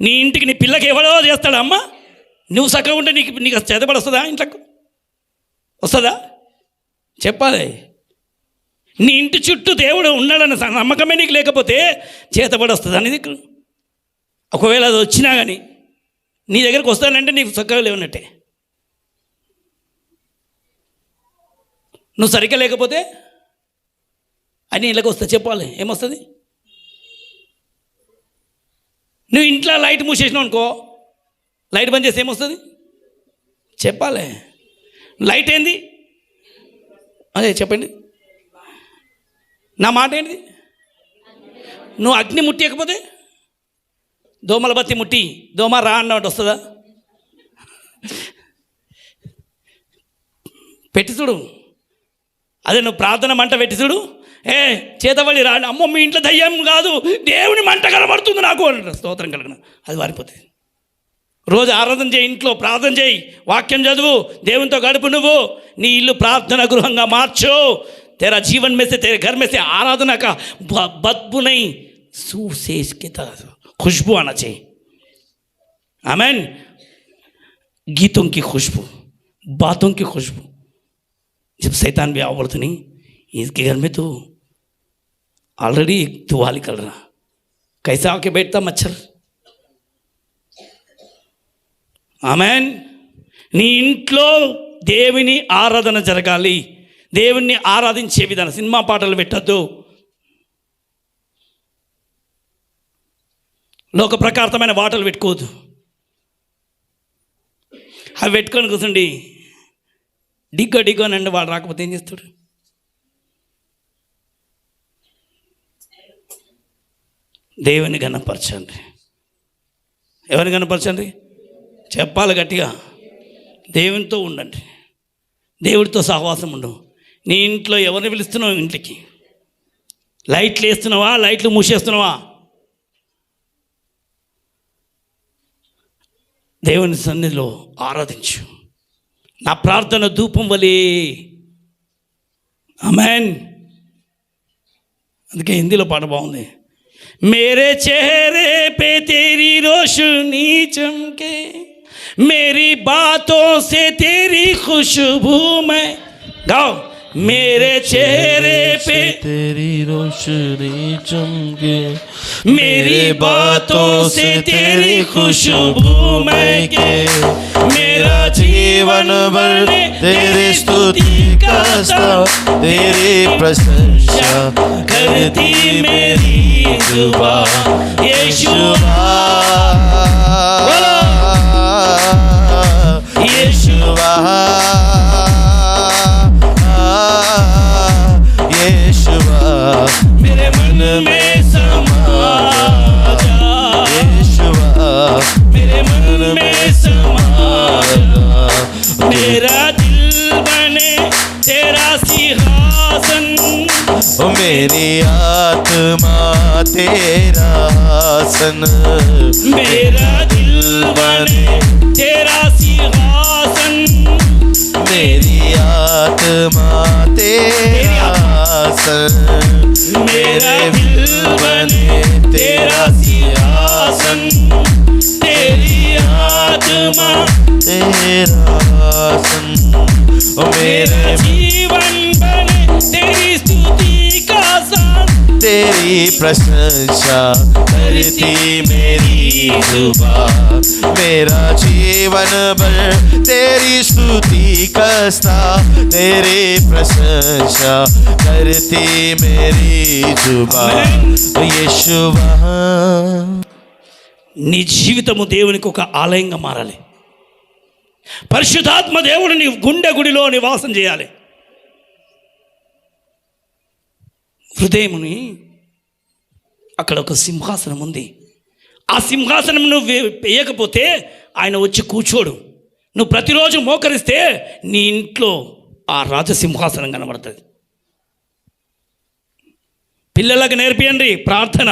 నీ ఇంటికి నీ పిల్లకి ఎవడో చేస్తాడా అమ్మ? నువ్వు చక్కగా ఉంటే నీకు చేతబడి వస్తుందా? ఇంట్లోకి వస్తుందా? చెప్పాలి. నీ ఇంటి చుట్టూ దేవుడు ఉన్నాడన్న నమ్మకమే నీకు లేకపోతే చేతబడి వస్తుంది అనేది. ఒకవేళ అది వచ్చినా కానీ నీ దగ్గరికి వస్తానంటే నీకు చక్కగా లేవన్నట్టే. నువ్వు సరిగ్గా లేకపోతే అని ఇళ్ళకి వస్తా. చెప్పాలి ఏమొస్తుంది? నువ్వు ఇంట్లో లైట్ మూసేసినావు అనుకో, లైట్ బంద్ చేస్తే ఏమొస్తుంది? చెప్పాలి. లైట్ ఏంది? అదే చెప్పండి, నా మాట ఏంటిది? నువ్వు అగ్ని ముట్టియకపోతే, దోమల బత్తి ముట్టి దోమ రా అన్నట్టు వస్తుందా? పెట్టి చూడు. అదే నువ్వు ప్రార్థన మంట పెట్టి చూడు, చేతబడి రా, అమ్మో మీ ఇంట్లో దయ్యం కాదు దేవుని మంట కనబడుతుంది నాకు అంటారు. స్తోత్రం కలిగిన అది వారిపోతుంది. రోజు ఆరాధన చేయి, ఇంట్లో ప్రార్థన చేయి, వాక్యం చదువు, దేవునితో గడుపు. నువ్వు నీ ఇల్లు ప్రార్థన గృహంగా మార్చు. तेरा जीवन में से, तेरे घर में से आराधना का बदबू नहीं, सूसेज की तरह खुशबू आना चाहिए. आमीन. गीतों की खुशबू, बातों की खुशबू. जब शैतान भी आवड़ता नहीं, इसके घर में तो ऑलरेडी धुआं निकल रहा, कैसा आके बैठता मच्छर. ఆమెన్. నీ ఇంట్లో దేవుని ఆరాధన జరగాలి, దేవుణ్ణి ఆరాధించే విధానం. సినిమా పాటలు పెట్టద్దు, లోక ప్రకారమైన పాటలు పెట్టుకోవద్దు. అవి పెట్టుకొని కూర్చోండి, డిగ్గోనండి. వాడు రాకపోతే ఏం చేస్తాడు? దేవుని గణపరచండి. ఎవరిని గణపరచండి? చెప్పాలి గట్టిగా. దేవునితో ఉండండి, దేవుడితో సహవాసం ఉండు. నీ ఇంట్లో ఎవరిని పిలుస్తున్నావు? ఇంటికి లైట్లు వేస్తున్నావా? లైట్లు మూసేస్తున్నావా? దేవుని సన్నిధిలో ఆరాధించు. నా ప్రార్థన ధూపం వలే. ఆమేన్. అందుకే హిందీలో పాట బాగుంది. మేరే చెహరే పే తేరీ రోషనీ చమ్కే, मेरी बातों से तेरी खुशबू में गाओ मेरे चेहरे पे तेरी रोशनी चमके मेरी बातों से तेरी खुशबू में के मेरा जीवन भर तेरी स्तुति का स्तव तेरी प्रशंसा करती मेरी जुबान यीशुआ यीशुआ यीशुआ मेरे मन में समा जा यीशुआ मेरे मन में समा जा मेरा दिल बने तेरा सिंहासन ओ मेरी आत्मा तेरा आसन मेरा दिल बने तेरा सिंहासन मेरी आत्मा तेरा आसन मेरा दिल बने तेरा सिंहासन तेरी आत्मा तेरा आसन ओ मेरा मेरे जीवन बने तेरी स्तुति का साथ तेरी प्रशंसा करती मेरी जुबान मेरा जीवन भर तेरी स्तुति कसता तेरी प्रशंसा करती मेरी जुबान यीशुआ నీ జీవితము దేవునికి ఒక ఆలయంగా మారాలి. పరిశుద్ధాత్మ దేవుడు నీ గుండె గుడిలో నివాసం చేయాలి. హృదయముని అక్కడ ఒక సింహాసనం ఉంది. ఆ సింహాసనం నువ్వు వేయకపోతే ఆయన వచ్చి కూర్చోడు. నువ్వు ప్రతిరోజు మోకరిస్తే నీ ఇంట్లో ఆ రాజసింహాసనం కనబడుతుంది. పిల్లలకు నేర్పియండి ప్రార్థన,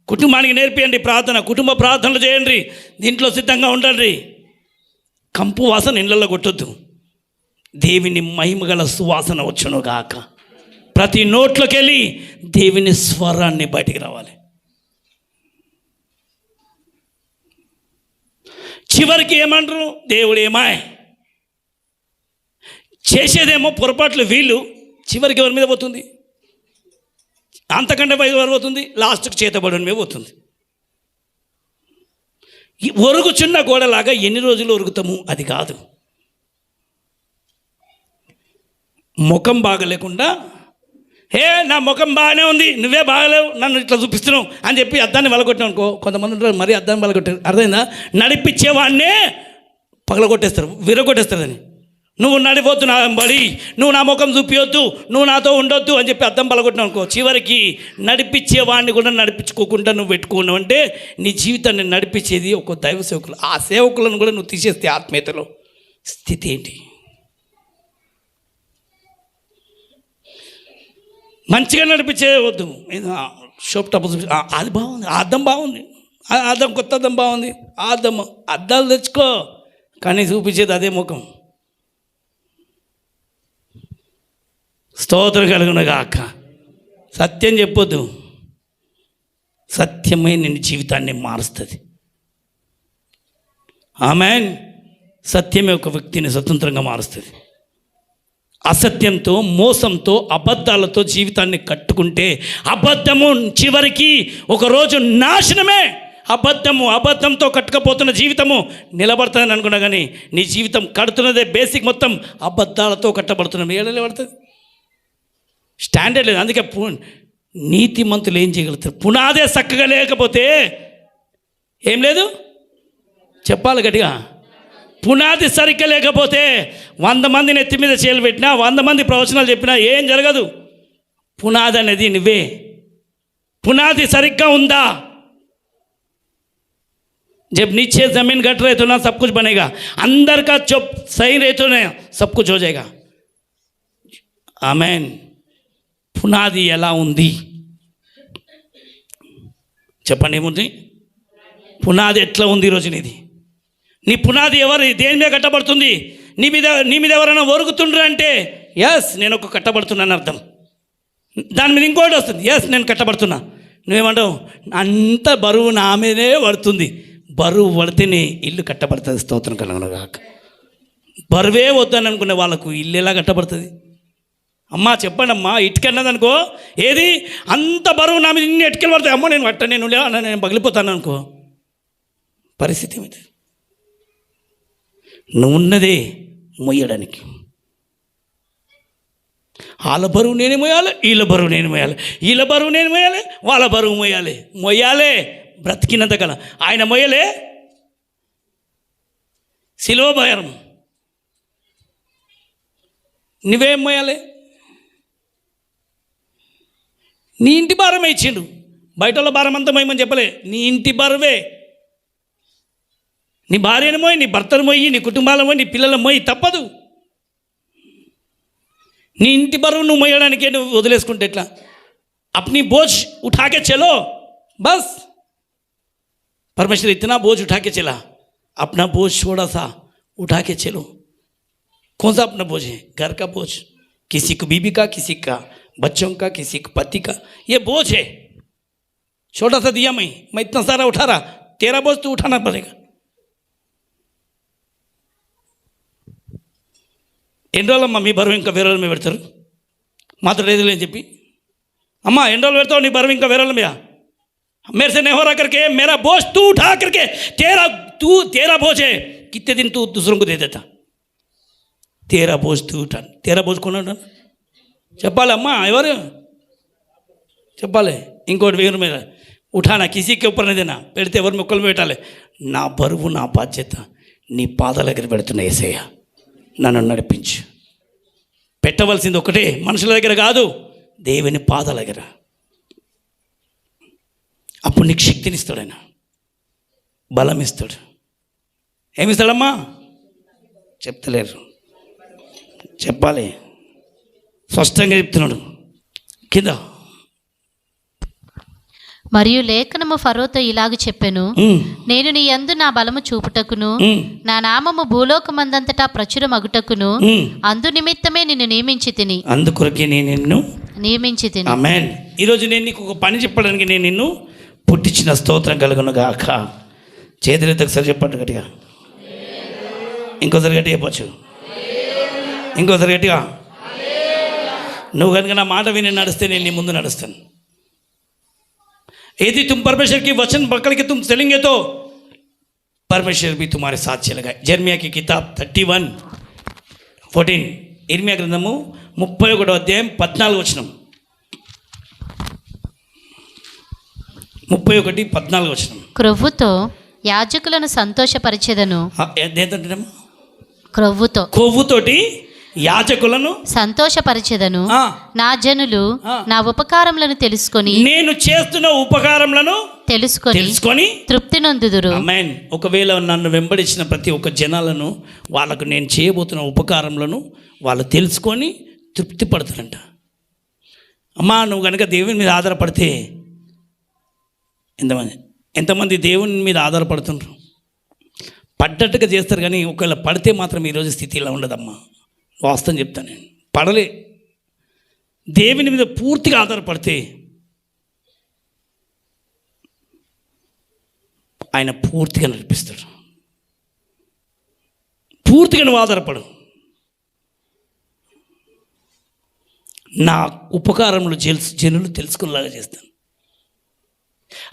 కుటుంబానికి నేర్పియండి ప్రార్థన, కుటుంబ ప్రార్థనలు చేయండి, దీంట్లో సిద్ధంగా ఉండండి. కంపు వాసన ఇళ్ళల్లో కొట్టొద్దు. దేవుని మహిమగల సువాసన వచ్చును గాక. ప్రతి నోట్లోకి వెళ్ళి దేవుని స్వరాన్ని బయటికి రావాలి. చివరికి ఏమంటారు, దేవుడు ఏమాయ్ చేసేదేమో పొరపాట్లు వీళ్ళు, చివరికి ఎవరి మీద పోతుంది, అంతకంటే పైకి ఎవరు పోతుంది, లాస్ట్కి చేతబడి మీద పోతుంది. ఒరుగుచున్న గోడలాగా ఎన్ని రోజులు ఒరుగుతాము అది కాదు. ముఖం బాగలేకుండా నా ముఖం బాగానే ఉంది, నువ్వే బాగలేవు, నన్ను ఇట్లా చూపిస్తున్నావు అని చెప్పి అద్దాన్ని వలగొట్టావు అనుకో. కొంతమంది ఉంటారు మరీ అద్దాన్ని వలగొట్టారు, అర్థమైందా? నడిపించేవాడినే పగలగొట్టేస్తారు, విరగొట్టేస్తారని. నువ్వు నడిపోతు నా బడి, నువ్వు నా ముఖం చూపించొద్దు, నువ్వు నాతో ఉండొద్దు అని చెప్పి అద్దం పలగొట్టినావు అనుకో. చివరికి నడిపించేవాడిని కూడా నడిపించుకోకుండా నువ్వు పెట్టుకున్నావు అంటే నీ జీవితాన్ని నడిపించేది ఒక దైవ సేవకులు. ఆ సేవకులను కూడా నువ్వు తీసేస్తే ఆత్మీయతలో స్థితి ఏంటి? మంచిగా నడిపించే వద్దు, షోప్ టప్ అది బాగుంది, ఆ అద్దం బాగుంది, ఆ అద్దం కొత్త అద్దం బాగుంది, ఆ అద్దం అద్దాలు తెచ్చుకో, కానీ చూపించేది అదే ముఖం. స్తోత్రం కలుగునగాక. సత్యం చెప్పొద్దు, సత్యమే నిన్ను జీవితాన్ని మారుస్తుంది. ఆమేన్. సత్యమే ఒక వ్యక్తిని స్వతంత్రంగా మారుస్తుంది. అసత్యంతో, మోసంతో, అబద్ధాలతో జీవితాన్ని కట్టుకుంటే అబద్ధము చివరికి ఒకరోజు నాశనమే. అబద్ధంతో కట్టుకపోతున్న జీవితము నిలబడుతుందని అనుకున్నా, కానీ నీ జీవితం కడుతున్నదే బేసిక్ మొత్తం అబద్ధాలతో కట్టబడుతున్నాం. ఏడ నిలబడుతుంది? స్టాండర్డ్ లేదు. అందుకే నీతిమంతులు ఏం చేయగలుగుతారు? పునాదే చక్కగా లేకపోతే ఏం లేదు, చెప్పాలి గట్టిగా. పునాది సరిగ్గా లేకపోతే 100 మందిని ఎత్తి మీద చేలు పెట్టినా, 100 మంది ప్రవచనాలు చెప్పినా ఏం జరగదు. పునాది అనేది నువ్వే. పునాది సరిగ్గా ఉందా? जब नीचे ज़मीन घट रहे तो ना सब कुछ बनेगा, अंदर का जो सही रहे तो ना सब कुछ हो जाएगा. आमेन. పునాది ఎలా ఉంది చెప్పండి, ఏముంది? పునాది ఎట్లా ఉంది ఈరోజు నీది? నీ పునాది దేని మీద కట్టబడుతుంది? నీ మీద ఎవరైనా ఒరుగుతుండ్రు అంటే ఎస్ నేను ఒక కట్టబడుతున్నాను అర్థం. దాని మీద ఇంకోటి వస్తుంది, ఎస్ నేను కట్టబడుతున్నా. నువ్వేమంటావు? అంత బరువు నా మీదే పడుతుంది. బరువు పడితేనే ఇల్లు కట్టబడుతుంది. స్తోత్రం కలుగును గాక. బరువే వద్దని అనుకునే వాళ్ళకు ఇల్లు ఎలా కట్టబడుతుంది? అమ్మా చెప్పండి అమ్మా, ఇటుకన్నదనుకో ఏది అంత బరువు నా మీద ఇన్ని ఇటుకలు పడతాయి, అమ్మో నేను పట్ట నేను పగిలిపోతాను అనుకో, పరిస్థితి ఏమిటి? నువ్వు ఉన్నదే మొయ్యడానికి. వాళ్ళ బరువు నేనే మోయాలి, వీళ్ళ బరువు నేను మోయాలి, వీళ్ళ బరువు నేను మోయాలి, వాళ్ళ బరువు మొయ్యాలే బ్రతికినంత కాలం. ఆయన మొయ్యలే సిలువ భారం, నువ్వేం మోయాలి? నీ ఇంటి భారమే ఇచ్చిండు, బయట వాళ్ళ భారం అంతా మోయమని చెప్పలే. నీ ఇంటి భారమే, నీ భార్యను మోయి, నీ భర్తను మోయి, నీ కుటుంబాలను మోయి, నీ పిల్లలను మోయి, తప్పదు. నీ ఇంటి బరువు నువ్వు మోయడానికే నువ్వు వదిలేసుకుంటే ఎట్లా? अपनी बोझ उठा के चलो, बस। परमेश्वर इतना बोझ उठा के चला, अपना बोझ थोड़ा सा उठा के चलो। कौन सा अपना बोझ है? घर का बोझ, किसी को बीवी का, किसी का बच्चों का, किसी को पति का, ये बोझ है। छोटा सा दिया मैं इतना सारा उठा रहा, तेरा बोझ तो उठाना पड़ेगा। ఎన్ని రోజులమ్మా మీ బరువు ఇంకా వేరే వాళ్ళ మీద పెడతారు? మాతో లేదులే అని చెప్పి, అమ్మా ఎన్ని రోజులు పెడతావు నీ బరువు ఇంకా వేరే వాళ్ళ మీద? मेरे से नहीं हो रहा करके मेरा बोझ तू उठा करके, तेरा बोझ है, कितने दिन तू दूसरों को दे देता? तेरा बोझ तू उठा, तेरा बोझ कौन उठा? చెప్పాలి అమ్మా, ఎవరు చెప్పాలి? ఇంకోటి వేరు మీద ఉఠానా, కిసీకి ऊपर नहीं देना, పెడితే ఎవరు మొక్కలు పెట్టాలి? నా బరువు నా బాధ్యత నీ పాదాల దగ్గర పెడుతున్నా యేసయ్య, నన్ను నడిపించు. పెట్టవలసింది ఒకటే, మనుషుల దగ్గర కాదు, దేవుని పాదాల దగ్గర. అప్పుడు నీకు శక్తిని ఇస్తాడు, ఆయన బలం ఇస్తాడు. ఏమిస్తాడమ్మా? చెప్తలేరు, చెప్పాలి, స్పష్టంగా చెప్తున్నాడు కింద. మరియు లేఖనము ఫరోతో ఇలాగ చెప్పెను, నేను నీ యందు నా బలము చూపుటకును, నా నామము భూలోకమందంతటా ప్రచురమగుటకును అందు నిమిత్తమే నిన్ను నియమించి తిని. అందుకొరకే నేను నిన్ను నియమించి తిని. ఆమేన్. ఈరోజు నేను నీకు ఒక పని చెప్పడానికి నేను నిన్ను పుట్టించిన. స్తోత్రం కలుగును గాక. చేతులెత్తి ఒకసారి చెప్పండి గట్టిగా, ఇంకోసారి గట్టిగా చెప్పచ్చు, ఇంకోసారి గట్టిగా. నువ్వు కనుక నా మాట విని నడిస్తే నేను నీ ముందు నడుస్తాను. यदि तुम परमेश्वर की वचन पकड़ के तुम चलेंगे तो परमेश्वर भी तुम्हारे साथ चलेगा. जर्मिया की किताब 31:14, इर्मिया ग्रंथము 31వ అధ్యాయం 14వ వచనం. 31:14 వచనం. క్రొవ్వుతో యాజకులను సంతోషపరిచెదను. ఏంటంటేనమ్మా? క్రొవ్వుతో, కొవ్వుతోటి యాజకులను సంతోషపరిచెదను. నా జనులు నా ఉపకారములను తెలుసుకొని, నేను చేస్తున్న ఉపకారములను తెలుసుకొని తృప్తి నొందుదురు. ఆమేన్. ఒకవేళ నన్ను వెంబడించిన ప్రతి ఒక్క జనాలను, వాళ్ళకు నేను చేయబోతున్న ఉపకారములను వాళ్ళు తెలుసుకొని తృప్తి పడతారంట. అమ్మా నువ్వు కనుక దేవుని మీద ఆధారపడితే, ఎంతమంది దేవుని మీద ఆధారపడుతున్నారు? పడ్డట్టుగా చేస్తారు, కానీ ఒకవేళ పడితే మాత్రం ఈరోజు స్థితి ఇలా ఉండదమ్మా. వాస్తవం చెప్తాను నేను, పడలే. దేవుని మీద పూర్తిగా ఆధారపడితే ఆయన పూర్తిగా నడిపిస్తాడు. పూర్తిగా నువ్వు ఆధారపడు. నా ఉపకారములు జనులు తెలుసుకునేలాగా చేస్తాను.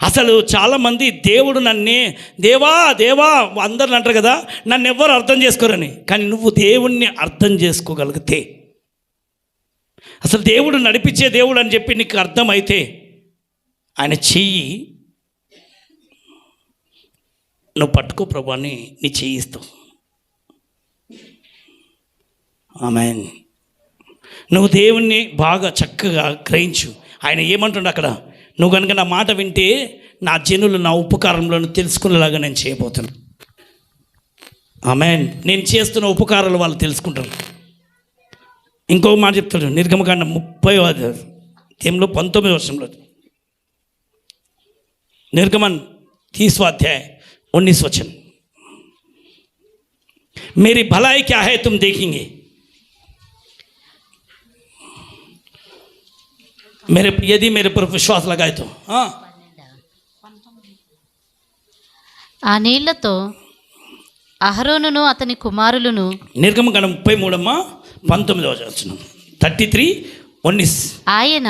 అసలు చాలామంది దేవుడు దేవా అందరిని అంటారు కదా, నన్ను ఎవ్వరు అర్థం చేసుకోరని. కానీ నువ్వు దేవుణ్ణి అర్థం చేసుకోగలిగితే, అసలు దేవుడు నడిపించే దేవుడు అని చెప్పి నీకు అర్థమైతే, ఆయన చెయ్యి నువ్వు పట్టుకో ప్రభువాన్ని, నీ చెయ్యి ఇస్తావు. ఆమేన్. నువ్వు దేవుణ్ణి బాగా చక్కగా గ్రహించు. ఆయన ఏమంటుండ అక్కడ, నువ్వు కనుక నా మాట వింటే నా జనులు నా ఉపకారంలో తెలుసుకునేలాగా నేను చేయబోతున్నాను. ఆమేన్. నేను చేస్తున్న ఉపకారాలు వాళ్ళు తెలుసుకుంటారు. ఇంకొక మాట చెప్తాడు, నిర్గమకాండం 30వ అధ్యాయంలో 19వ వచనంలో, निर्गमन 30वां अध्याय 19 वचन, मेरी भलाई क्या है तुम देखेंगे, यदि मेरे पर विश्वास लगाए तो. ఆ నీళ్లతో అహరోనును అతని కుమారులను నిర్గమకాండం 33:19 33:19. ఆయన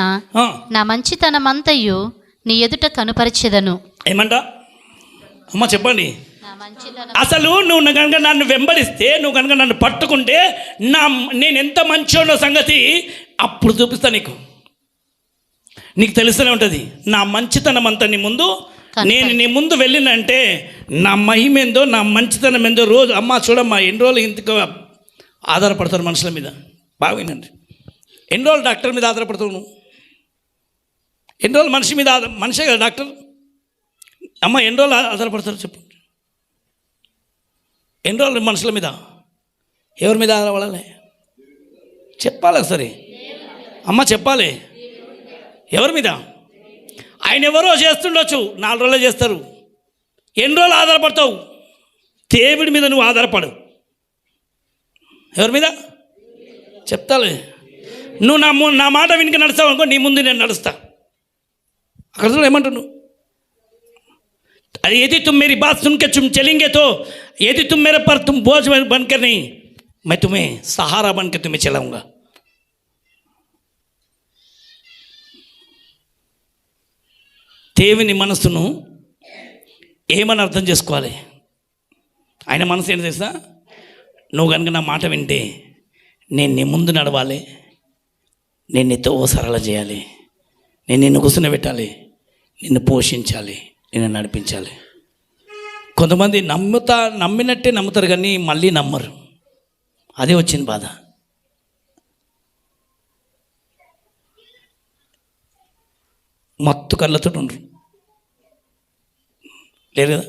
నా మంచితనమంతయు నీ ఎదుట కనుపరిచెదను. ఏమంట అమ్మ చెప్పండి. నా మంచితనం అసలు నువ్వు కనుక నన్ను వెంబడిస్తే, నువ్వు కనుక నన్ను పట్టుకుంటే, నేను ఎంత మంచోడో సంగతి అప్పుడు చూపిస్తా నీకు. నీకు తెలుస్తూనే ఉంటుంది నా మంచితనం అంతా నీ ముందు. నేను నీ ముందు వెళ్ళినంటే నా మహిమేందో, నా మంచితనం ఏందో రోజు అమ్మ చూడమ్మా. ఎన్ని రోజులు ఇంతకు ఆధారపడతారు మనుషుల మీద? బాగా వినండి. ఎన్ని రోజులు డాక్టర్ మీద ఆధారపడతావు నువ్వు? ఎన్ని రోజులు మనిషి మీద మనిషే కదా డాక్టర్. అమ్మ ఎన్ని రోజులు ఆధారపడతారు చెప్పు? ఎన్ని రోజులు మనుషుల మీద? ఎవరి మీద ఆధారపడాలి చెప్పాలి సరే అమ్మ, చెప్పాలి. ఎవరి మీద? ఆయన ఎవరో చేస్తుండొచ్చు, 4 రోజులే చేస్తారు. ఎన్ని రోజులు ఆధారపడతావు? దేవుడి మీద నువ్వు ఆధారపడు. ఎవరి మీద చెప్తాలే. నువ్వు నా మాట వినికి నడుస్తావు అనుకో, నీ ముందు నేను నడుస్తా. అక్కడ చూడ ఏమంటున్నావు? अरे यदि तुम मेरी बात सुन के तुम चलेंगे तो यदि तुम मेरे पर तुम बोझ बनकर नहीं, मैं तुम्हें सहारा बनकर तुम्हें चलाऊंगा. దేవుని మనసును ఏమని అర్థం చేసుకోవాలి? ఆయన మనసు ఏంటి తెలుసా? నువ్వు కనుక నా మాట వింటే నేను నీ ముందు నడవాలి, నేను నీతో సరళ చేయాలి, నేను నిన్ను కూర్చునబెట్టాలి, నిన్ను పోషించాలి, నిన్ను నడిపించాలి. కొంతమంది నమ్మినట్టే నమ్ముతారు కానీ మళ్ళీ నమ్మరు. అదే వచ్చింది బాధ. మత్తు కళ్ళతో ఉండరు లేదు కదా?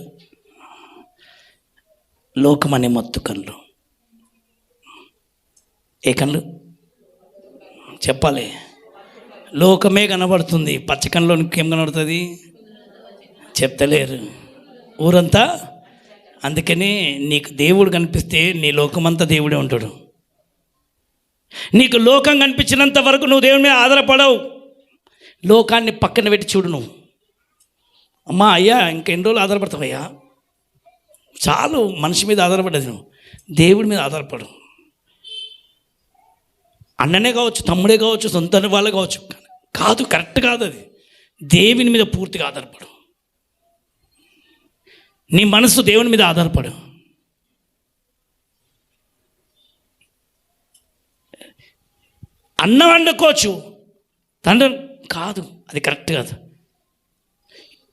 లోకం అనే మత్తు కళ్ళు. ఏ కళ్ళు చెప్పాలి? లోకమే కనబడుతుంది. పచ్చ కళ్ళలోనికి ఏం కనబడుతుంది చెప్తలేరు ఊరంతా. అందుకని నీకు దేవుడు కనిపిస్తే నీ లోకమంతా దేవుడే ఉంటాడు. నీకు లోకం కనిపించినంత వరకు నువ్వు దేవుని మీద ఆధారపడవు. లోకాన్ని పక్కన పెట్టి చూడు నువ్వు. అమ్మా అయ్యా ఇంకెన్ని రోజులు ఆధారపడతావు అయ్యా? చాలు మనిషి మీద ఆధారపడ్డది. నువ్వు దేవుడి మీద ఆధారపడు. అన్ననే కావచ్చు, తమ్ముడే కావచ్చు, సొంత వాళ్ళే కావచ్చు. కాదు, కరెక్ట్ కాదు అది. దేవుని మీద పూర్తిగా ఆధారపడు. నీ మనసు దేవుని మీద ఆధారపడు. అన్నం వండుకోవచ్చు, తండ్రి కాదు, అది కరెక్ట్ కాదు.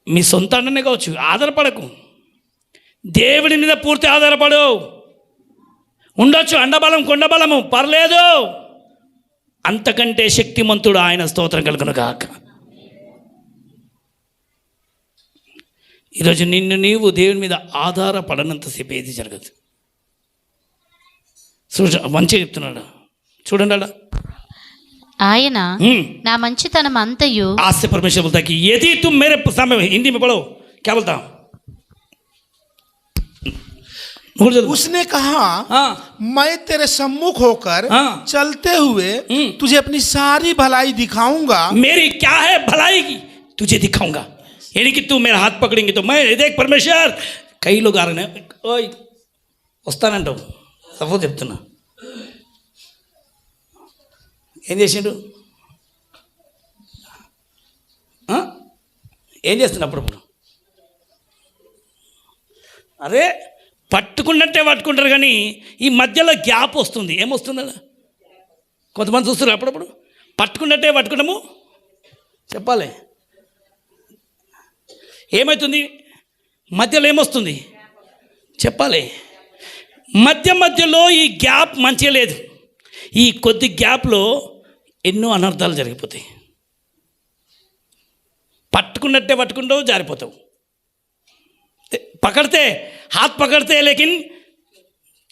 మీ సొంత అన్ననే కావచ్చు, ఆధారపడకు. దేవుడి మీద పూర్తి ఆధారపడు. ఉండొచ్చు అండబలం కొండబలము, పర్లేదు. అంతకంటే శక్తిమంతుడు ఆయన. స్తోత్రం కలుగును గాక. ఈరోజు నిన్ను నీవు దేవుని మీద ఆధారపడనంతసేపు ఏది జరగదు. మంచిగా చెప్తున్నాడు చూడండి. అలా ఆయన నా మంచితనం అంతయు आज से परमेश्वर बोलता है कि यदि तुम मेरे सामने, हिंदी में पढ़ो क्या बोलता? उसने कहा मैं तेरे सम्मुख होकर चलते हुए तुझे अपनी सारी भलाई दिखाऊंगा. मेरी क्या है भलाई की तुझे दिखाऊंगा. यानी कि तू मेरा हाथ पकड़ेंगे तो मैं देख परमेश्वर. कई लोग आ रहे हैं, ओए వస్తానంటావు. సపోజ్ చెప్తున్నా. ఏం చేసిండు? ఏం చేస్తున్నా అప్పుడప్పుడు? అరే పట్టుకున్నట్టే పట్టుకుంటారు కానీ ఈ మధ్యలో గ్యాప్ వస్తుంది. ఏమొస్తుంది? కొంతమంది చూస్తారు అప్పుడప్పుడు పట్టుకున్నట్టే పట్టుకుంటాము. చెప్పాలి ఏమవుతుంది? మధ్యలో ఏమొస్తుంది చెప్పాలి. మధ్యలో ఈ గ్యాప్ మంచిగా లేదు. ఈ కొద్ది గ్యాప్లో ఎన్నో అనర్థాలు జరిగిపోతాయి. పట్టుకున్నట్టే పట్టుకుంటావు, జారిపోతావు. पकड़ते हाथ पकड़ते लेकिन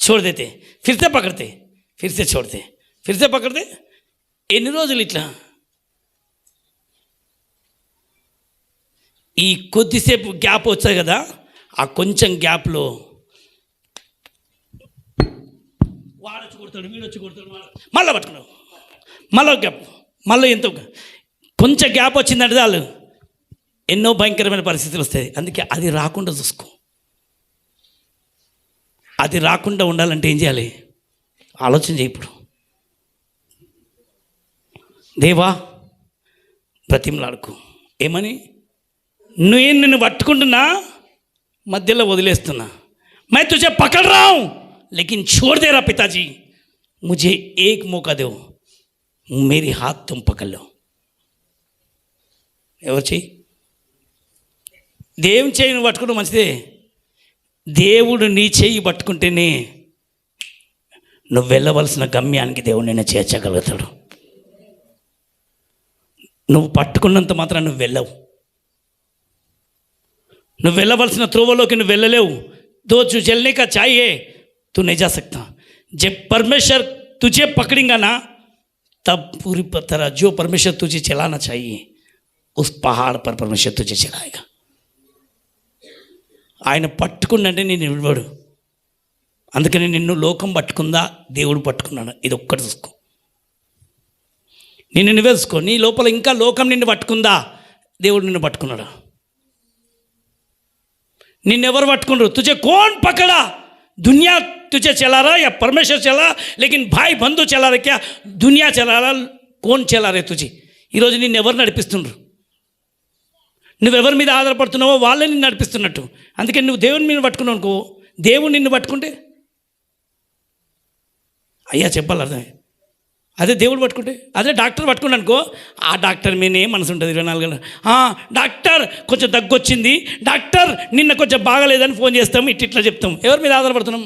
छोड़ देते, फिर से पकड़ते, फिर से छोड़ते, फिर से पकड़ते. ఎన్ని రోజులు ఇట్లా? ఈ కొద్దిసేపు గ్యాప్ వచ్చాయి కదా, ఆ కొంచెం గ్యాప్లో వాడొచ్చి కొడతాడు, వీడొచ్చి కొడతాడు, మళ్ళీ పట్టుకున్నావు, మళ్ళీ గ్యాప్, మళ్ళీ ఎంతో కొంచెం గ్యాప్ వచ్చిందంటే చాలు ఎన్నో భయంకరమైన పరిస్థితులు వస్తాయి. అందుకే అది రాకుండా చూసుకో. అది రాకుండా ఉండాలంటే ఏం చేయాలి? ఆలోచన చేయి. ఇప్పుడు దేవా బ్రతిమలాడుకో. ఏమని? నేను నిన్ను పట్టుకుంటున్నా, మధ్యలో వదిలేస్తున్నా. मैं तुझे पकड़ रहा हूं लेकिन छोड़ दे रहा पिताजी, मुझे एक मौका दो, मेरी हाथ तुम पकड़ लो. ఎవరు చెయ్యి? దేవుని చెయ్యి నువ్వు పట్టుకుంటే మంచిదే. దేవుడు నీ చెయ్యి పట్టుకుంటేనే నువ్వు వెళ్ళవలసిన గమ్యానికి దేవుడు నిన్ను చేర్చగలుగుతాడు. నువ్వు పట్టుకున్నంత మాత్రం నువ్వు వెళ్ళవు. నువ్వు వెళ్ళవలసిన త్రోవలోకి నువ్వు వెళ్ళలేవు. दो जो चलने का चाहिए तू नहीं जा सकता. जब परमेश्वर तुझे पकड़ेगा ना, तब पूरी तरह जो परमेश्वर तुझे चलाना चाहिए उस पहाड़ पर परमेश्वर तुझे चलाएगा. ఆయన పట్టుకున్నంటే నేను విడవడు. అందుకని నిన్ను లోకం పట్టుకుందా, దేవుడు పట్టుకున్నాడు, ఇది ఒక్కటి చూసుకో. నిన్ను నువ్వే చూసుకో. నీ లోపల ఇంకా లోకం నిన్ను పట్టుకుందా, దేవుడు నిన్ను పట్టుకున్నాడా? నిన్నెవరు పట్టుకుంటారు? तुझे कौन पकड़ा? दुनिया तुझे चला रहा या परमेश्वर चला? लेकिन भाई बंधु चला रहे क्या? दुनिया चला रहा? कौन चला रहे तुझे? ఈరోజు నిన్ను ఎవరు నడిపిస్తుండ్రు? నువ్వెవరి మీద ఆధారపడుతున్నావో వాళ్ళే నిన్ను నడిపిస్తున్నట్టు. అందుకని నువ్వు దేవుని మీద పట్టుకున్నావు అనుకో, దేవుడు నిన్ను పట్టుకుంటే అయ్యా చెప్పాలి అర్థమే. అదే దేవుడు పట్టుకుంటే, అదే డాక్టర్ పట్టుకున్నాను అనుకో, ఆ డాక్టర్ మీదే మనసు ఉంటుంది 24 గంటలు. డాక్టర్ కొంచెం దగ్గొచ్చింది, డాక్టర్ నిన్న కొంచెం బాగాలేదని ఫోన్ చేస్తాం, ఇట్లా చెప్తాం. ఎవరి మీద ఆధారపడుతున్నాం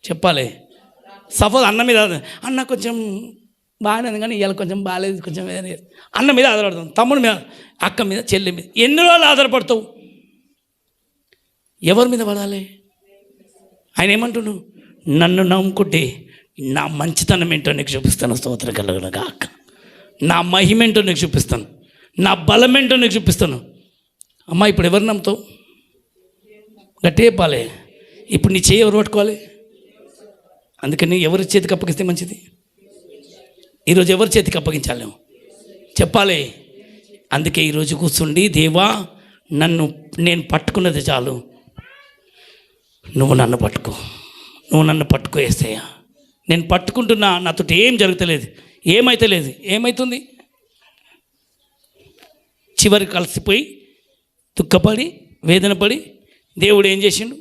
చెప్పాలి. సపోజ్ అన్న మీద, అన్న కొంచెం బాగానే ఉంది కానీ ఇవాళ కొంచెం బాగాలేదు, కొంచెం అన్న మీద ఆధారపడతాం, తమ్ముడి మీద, అక్క మీద, చెల్లి మీద. ఎన్ని రోజులు ఆధారపడతావు? ఎవరి మీద పడాలి? ఆయన ఏమంటున్నాడు? నన్ను నమ్ముకుంటే నా మంచితనం ఏంటో నీకు చూపిస్తాను, స్తోత్రం కలుగునగా అక్క. నా మహిమ ఏంటో నీకు చూపిస్తాను, నా బలం ఏంటో నీకు చూపిస్తాను. అమ్మ ఇప్పుడు ఎవరు నమ్ముతావు? గట్టే చెప్పాలి. ఇప్పుడు నీ చేయి ఎవరు పట్టుకోవాలి? అందుకని ఎవరి చేతికి అప్పగిస్తే మంచిది? ఈరోజు ఎవరి చేతికి అప్పగించాలి చెప్పాలి. అందుకే ఈరోజు కూర్చుండి, దేవా నేను పట్టుకున్నది చాలు, నువ్వు నన్ను పట్టుకో, నువ్వు నన్ను పట్టుకో యేసయ్యా. నేను పట్టుకుంటున్నా, నాతో ఏం జరుగుతలేదు, ఏమైతే లేదు. ఏమవుతుంది? చివరికి కలిసిపోయి దుఃఖపడి వేదన పడి దేవుడు ఏం చేసిండు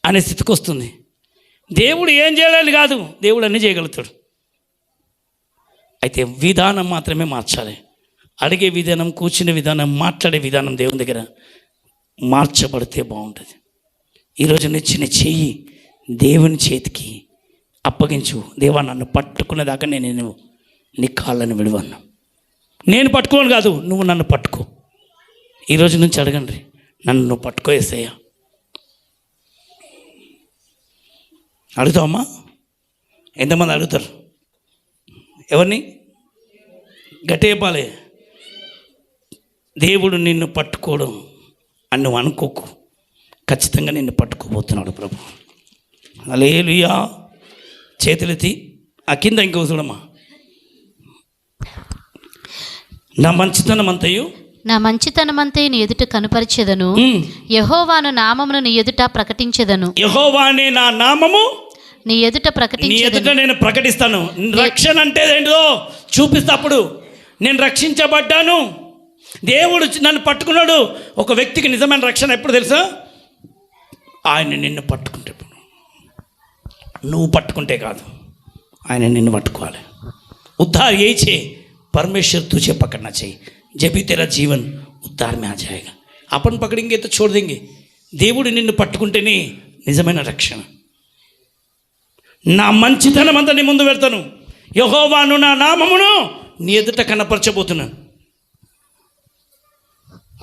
అనే స్థితికి వస్తుంది. దేవుడు ఏం చేయాలని కాదు, దేవుడు అన్నీ చేయగలుగుతాడు. అయితే విధానం మాత్రమే మార్చాలి. అడిగే విధానం, కూర్చునే విధానం, మాట్లాడే విధానం దేవుని దగ్గర మార్చబడితే బాగుంటుంది. ఈరోజు నిచ్చిన చెయ్యి దేవుని చేతికి అప్పగించు. దేవా నన్ను పట్టుకునేదాకా నేను నీ కాళ్ళని విడవను. నేను పట్టుకోను కాదు, నువ్వు నన్ను పట్టుకో. ఈరోజు నుంచి అడగండి, నన్ను నువ్వు పట్టుకో యేసయ్యా. అడుగుతావమ్మా? ఎంతమంది అడుగుతారు? ఎవరిని? గట్టి చెప్పాలి. దేవుడు నిన్ను పట్టుకోవడం అని నువ్వు అనుకోకు, ఖచ్చితంగా నిన్ను పట్టుకోబోతున్నాడు ప్రభు. హల్లెలూయా. చేతులెత్తి ఆ కింద ఇంకో చూడమ్మా. నా మంచితనమంతయు నీ ఎదుట కనుపరిచెదను, యెహోవాను నామమును నీ ఎదుట ప్రకటించెదను. యెహోవానే నా నామము నీ ఎదుట ప్రకటించెదను. నేను ప్రకటిస్తాను. రక్షణ అంటే ఏంటో చూపిస్తా. అప్పుడు నేను రక్షించబడ్డాను, దేవుడు నన్ను పట్టుకున్నాడు. ఒక వ్యక్తికి నిజమైన రక్షణ ఎప్పుడు తెలుసా? ఆయన నిన్ను పట్టుకుంటే, నువ్వు పట్టుకుంటే కాదు, ఆయన నిన్ను పట్టుకోవాలి. ఉద్ధార్ ఏ చే परमेश्वर तुझे पकड़ना चाहिए, जब भी तेरा जीवन उद्धार में आ जाएगा. अपन पकड़ेंगे तो छोड़ देंगे. దేవుడు నిన్ను పట్టుకుంటేనే నిజమైన రక్షణ. నా మంచితనం అంతా నీ ముందు పెడతాను, యెహోవాను నా నామమును నీ ఎదుట కనపరచబోతున్నాను.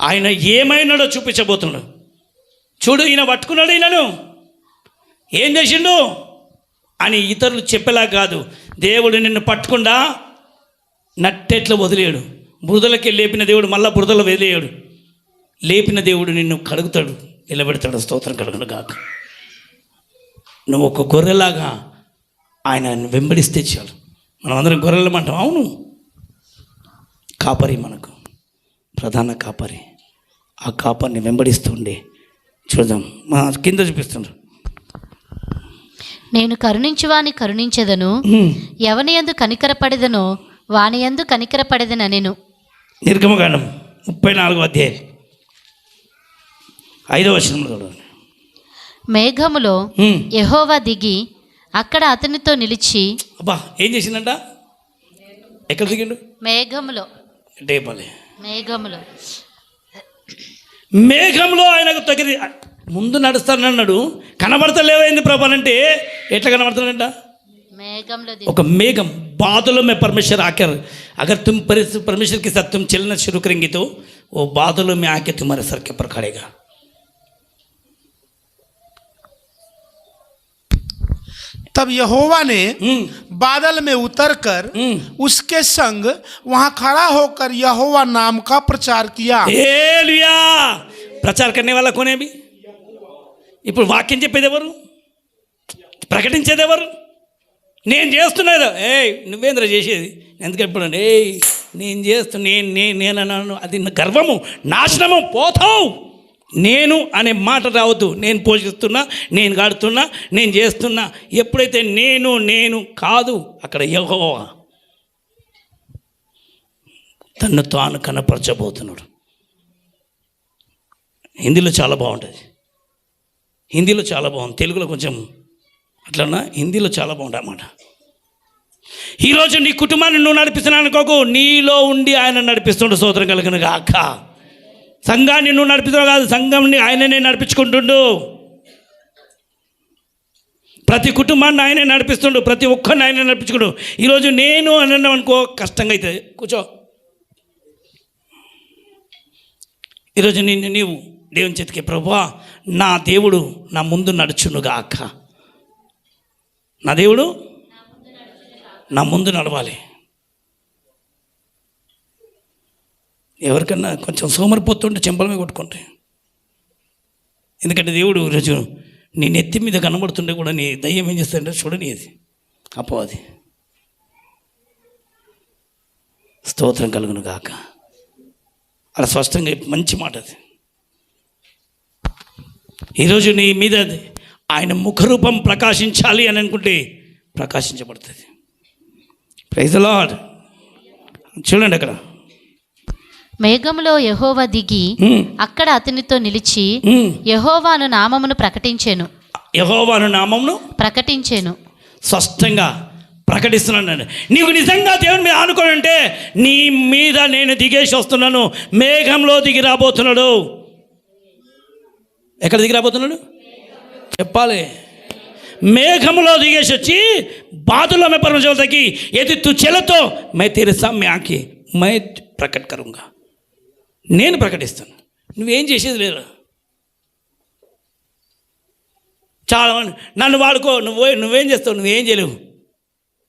ఆయన ఏమైనాడో చూపించబోతున్నాడు. చూడు, ఈయన పట్టుకున్నాడు, ఈయనను ఏం చేసిండు అని ఇతరులు చెప్పేలా కాదు. దేవుడు నిన్ను పట్టుకుండా నట్టెట్లో వదిలేయడు. బురదలకి లేపిన దేవుడు మళ్ళా బురదలో వదిలేయడు. లేపిన దేవుడు నిన్ను కడుగుతాడు, నిలబెడతాడు. స్తోత్రం కలుగును గాక. నువ్వు ఒక గొర్రెలాగా ఆయన వెంబడిస్తే చాలు. మనం అందరం గొర్రెలమంటాం. అవును, కాపరి, మనకు ప్రధాన కాపరి. ఆ కాపరిని వెంబడిస్తుండే చూద్దాం, మా కింద చూపిస్తున్నారు. నేను కరుణించువాని కరుణించెదను, ఎవని యందు కనికరపడెదనో వాని యందు కనికరపడెదనెను. నిర్గమకాండం 34వ అధ్యాయం 5వ వచనంలో చూడండి. మేఘములో యెహోవా దిగి అక్కడ అతనితో నిలిచి. అబ్బా, ఏం చేసిందంట? ఎక్కడ దిగిండు? మేఘములో. డేపలే మేఘములో. మేఘంలో ఆయనకు తగిలి ముందు నడుస్తానన్నాడు. కనబడతలేవైంది ప్రభు అంటే ఎట్లా కనబడతాడంట? మేఘంలో ఒక మేఘం. बादलों में परमेश्वर आकर, अगर तुम परमेश्वर के साथ तुम चलना शुरू करेंगे तो वो बादलों में आके तुम्हारे सर के ऊपर खड़ेगा. तब यहोवा ने बादल में उतरकर उसके संग वहां खड़ा होकर यहोवा नाम का प्रचार किया. హల్లెలూయా. ప్రచార करने वाला कौन है अभी? ఇప్పుడు వాక్యం చెప్పేది ఎవరు? ప్రకటించేది ఎవరు? నేను చేస్తున్నది. నువ్వేంద్ర చేసేది? ఎందుకు ఎప్పుడు నేను అన్నాను, అది గర్వము, నాశనము, పోతావు. నేను అనే మాట రావద్దు. నేను పోషిస్తున్నా, నేను గాడుతున్నా, నేను చేస్తున్నా. ఎప్పుడైతే నేను కాదు, అక్కడ యెహోవా తన్ను తాను కనపరచబోతున్నాడు. హిందీలో చాలా బాగుంటుంది. హిందీలో చాలా బాగుంది. తెలుగులో కొంచెం అట్లన్నా, హిందీలో చాలా బాగుంటుంది అన్నమాట. ఈరోజు నీ కుటుంబాన్ని నువ్వు నడిపిస్తున్నాను అనుకోకు, నీలో ఉండి ఆయన నడిపిస్తుండు. స్తోత్రం కలుగును గాక. సంఘాన్ని నువ్వు నడిపిస్తున్నావు కాదు, సంఘంని ఆయననే నడిపించుకుంటుండు. ప్రతి కుటుంబాన్ని ఆయనే నడిపిస్తుండు, ప్రతి ఒక్కరిని ఆయనే నడిపించుకుంటు. ఈరోజు నేను అన్నాను అనుకో, కష్టంగా అవుతుంది. కూర్చో. ఈరోజు నీవు దేవుని చేతికి, ప్రభువా నా దేవుడు నా ముందు నడుచునుగాక. నా దేవుడు నా ముందు నడవాలి. ఎవరికన్నా కొంచెం సోమరిపోతుంటే చెంపలమే కొట్టుకుంటే. ఎందుకంటే దేవుడు ఈరోజు నీ నెత్తి మీద కనబడుతుంటే కూడా నీ దయ్యం ఏం చేస్తుంటే చూడని అది అపవాది. స్తోత్రం కలుగును గాక. అలా స్పష్టంగా మంచి మాట అది. ఈరోజు నీ మీద ఆయన ముఖరూపం ప్రకాశించాలి అని అనుకుంటే ప్రకాశించబడుతుంది. Praise the lord. చూడండి అక్కడ మేఘములో యెహోవా దిగి అక్కడ అతనితో నిలిచి యెహోవాను నామమును ప్రకటించెను. యెహోవాను నామమును ప్రకటించెను. స్పష్టంగా ప్రకటిస్తున్నాను. నీవు నిజంగా దేవుని మీద ఆనుకొని ఉంటే నీ మీద నేను దిగేసి వస్తున్నాను. మేఘంలో దిగి రాబోతున్నాడు. ఎక్కడ దిగి రాబోతున్నాడు చెప్పాలి. మేఘంలో దిగేసి వచ్చి बादलों में परमेश्वर बोलता कि यदि तू चले तो मैं तेरे सामने आके मैं प्रकट करूँगा. నేను ప్రకటిస్తాను. నువ్వేం చేసేది లేదు. చాలా నన్ను వాడుకో, నువ్వేం చేస్తావు? నువ్వేం చేయలేవు.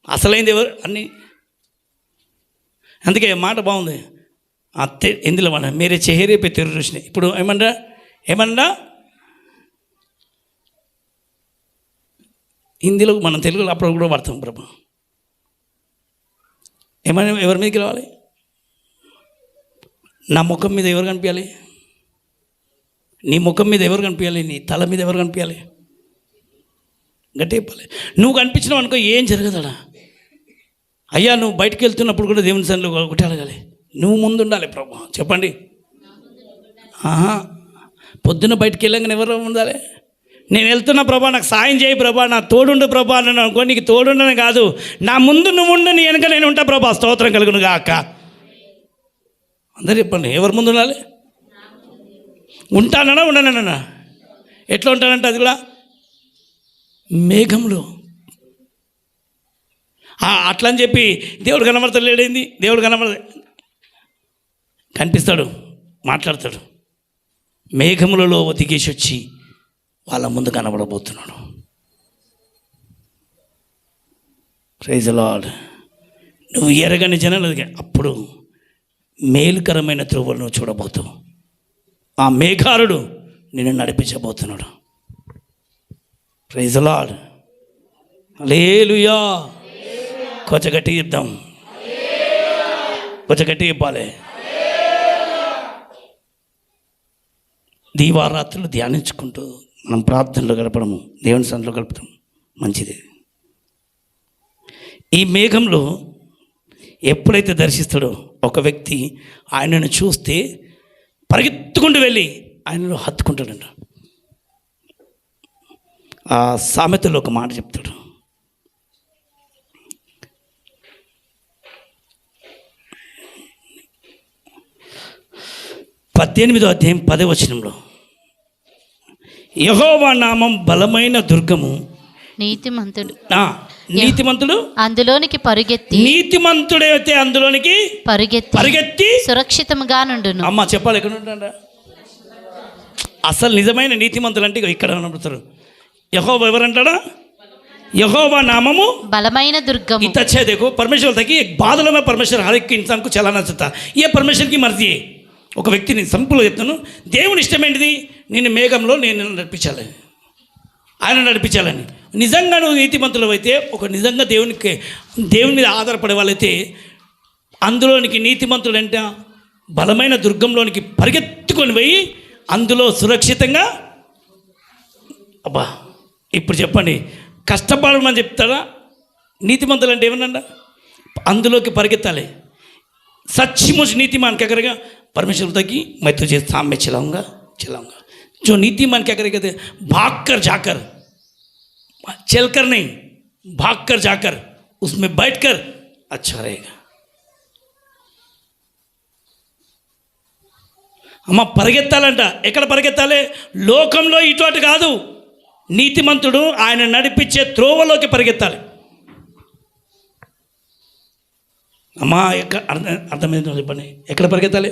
అసలైంది ఎవరు అన్నీ. అందుకే మాట బాగుంది. ఎందులో మన మీరే చెహరే పే తెరు చూసినాయి. ఇప్పుడు ఏమన్నా హిందీలో మనం తెలుగులో అప్పుడు కూడా వాడతాం. ప్రభు ఏమన్నా ఎవరి మీదకి రావాలి? నా ముఖం మీద ఎవరు కనిపించాలి? నీ ముఖం మీద ఎవరు కనిపించాలి? నీ తల మీద ఎవరు కనిపించాలి? గట్టి చెప్పాలి. నువ్వు కనిపించినావు అనుకో, ఏం జరగదడా. అయ్యా నువ్వు బయటకు వెళ్తున్నప్పుడు కూడా దేవుని సన్నిధిలో ఒకటి అడగాలి, నువ్వు ముందు ఉండాలి. ప్రభు చెప్పండి. పొద్దున్న బయటికి వెళ్ళగానే ఎవరు ఉండాలి? నేను వెళ్తున్నా ప్రభా, నాకు సాయం చేయి ప్రభా, నా తోడుండు ప్రభా అని అనుకో. నీకు తోడుండని కాదు, నా ముందు నువ్వు ఉండు, నీ వెనక నేను ఉంటా ప్రభా. స్తోత్రం కలుగును గాక. అందరు చెప్పండి, ఎవరి ముందు ఉండాలి? ఉంటానన్నా ఉండనన్నా? ఎట్లా ఉంటానంటే అది కూడా మేఘంలో. అట్లా అని చెప్పి దేవుడు కనబడతలేడేంది? దేవుడు కనిపిస్తాడు, మాట్లాడతాడు. మేఘములలో దిగేసి వచ్చి వాళ్ళ ముందు కనబడబోతున్నాడు. Praise the lord. నువ్వు ఎరగని జనాలు అప్పుడు మేలుకరమైన త్రోవలు నువ్వు చూడబోతావు. ఆ మేఘారుడు నిన్ను నడిపించబోతున్నాడు. Praise the Lord. హల్లెలూయా. కొంచెం గట్టి ఇద్దాం, కొంచెం గట్టి ఇవ్వాలి. దీవారాత్రులు ధ్యానించుకుంటూ మనం ప్రార్థనలో గడపడము, దేవుని సన్నిధిలో గడపడం మంచిది. ఈ మేఘంలో ఎప్పుడైతే దర్శిస్తాడో ఒక వ్యక్తి ఆయనను చూస్తే పరిగెత్తుకుంటూ వెళ్ళి ఆయనలో హత్తుకుంటాడంట. ఆ సామెతలో ఒక మాట చెప్తాడు, పద్దెనిమిదో అధ్యాయం 10వ వచనంలో, యెహోవా నామం బలమైన దుర్గము, నీతిమంతుడు నీతిమంతుడు అందులోనికి పరుగెత్తి నీతిమంతుడైతే అందులోనికి పరిగెత్తి సురక్షితముగా నుండును. అమ్మ చెప్పాలి, ఎక్కడ ఉంటాడా? అసలు నిజమైన నీతిమంతులు అంటే ఇక్కడ కనబడతారు. యెహోవా ఎవరంటాడా? यहोवा नाममु बलమైన దుర్గము. इत अच्छा है देखो, परमेश्वर था कि एक बादलों में परमेश्वर हर एक इंसान को चलाना चाहता. ये परमेश्वर की मर्जी है. ఒక వ్యక్తిని సింపుల్గా చెప్తాను, దేవుని ఇష్టం ఏంటిది? నేను మేఘంలో నేను నడిపించాలి, ఆయన నడిపించాలని. నిజంగా నువ్వు నీతిమంతులు అయితే, ఒక నిజంగా దేవుని మీద ఆధారపడే వాళ్ళైతే అందులోనికి నీతిమంతులు అంటే బలమైన దుర్గంలోనికి పరిగెత్తుకొని పోయి అందులో సురక్షితంగా. అబ్బా ఇప్పుడు చెప్పండి, కష్టపడమని చెప్తారా? నీతిమంతులు అంటే ఏమన్నా అందులోకి పరిగెత్తాలి. सच्चमुच नीतिमान क्या करेगा? परमेश्वर होता कि मैं तुझे सामने चलाऊंगा. जो नीतिमान क्या करेगा? भाग कर जाकर, चलकर नहीं, भाग कर जाकर उसमें बैठकर अच्छा रहेगा. అమ్మ పరిగెత్తాలంట. ఎక్కడ పరిగెత్తాలి? లోకంలో ఇటు అటు కాదు, నీతిమంతుడు ఆయన నడిపించే త్రోవలోకి పరిగెత్తాలి. అమ్మా అర్థమైందో చెప్పండి, ఎక్కడ పరిగెత్తాలి?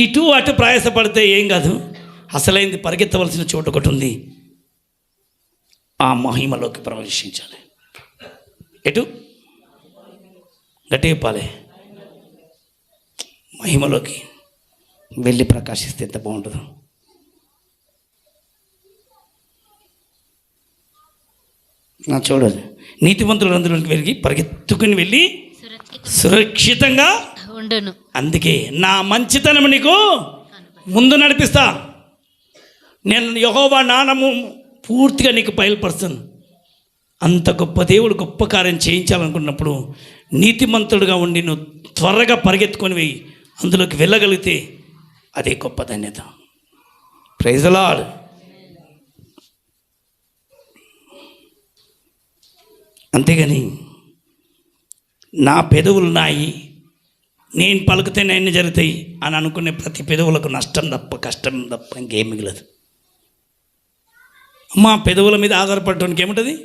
ఇటు అటు ప్రయాసపడితే ఏం కాదు, అసలైంది పరిగెత్తవలసిన చోటు ఒకటి ఉంది, ఆ మహిమలోకి ప్రవేశించాలి. ఎటు గట్టిపాలి, మహిమలోకి వెళ్ళి ప్రకాశిస్తే ఎంత బాగుంటుందో. నా చూడాలి, నీతిమంతులు అందులోకి వెళ్ళి పరిగెత్తుకుని వెళ్ళి సురక్షితంగా ఉండును. అందుకే నా మంచితనం నీకు ముందు నడిపిస్తా. నేను యెహోవా నామము పూర్తిగా నీకు బయలుపరుస్తాను. అంత గొప్ప దేవుడు గొప్ప కార్యం చేయించాలనుకున్నప్పుడు నీతిమంతుడుగా ఉండి నువ్వు త్వరగా పరిగెత్తుకొని పోయి అందులోకి వెళ్ళగలిగితే అదే గొప్ప ధన్యత. Praise the Lord. అంతేగాని నా పెదవులు నాయి, నేను పలుకుతేనే అన్నీ జరుగుతాయి అని అనుకునే ప్రతి పెదవులకు నష్టం తప్ప కష్టం తప్ప ఇంకేం మిగలదు. మా పెదవుల మీద ఆధారపడటానికి ఏముంటుంది?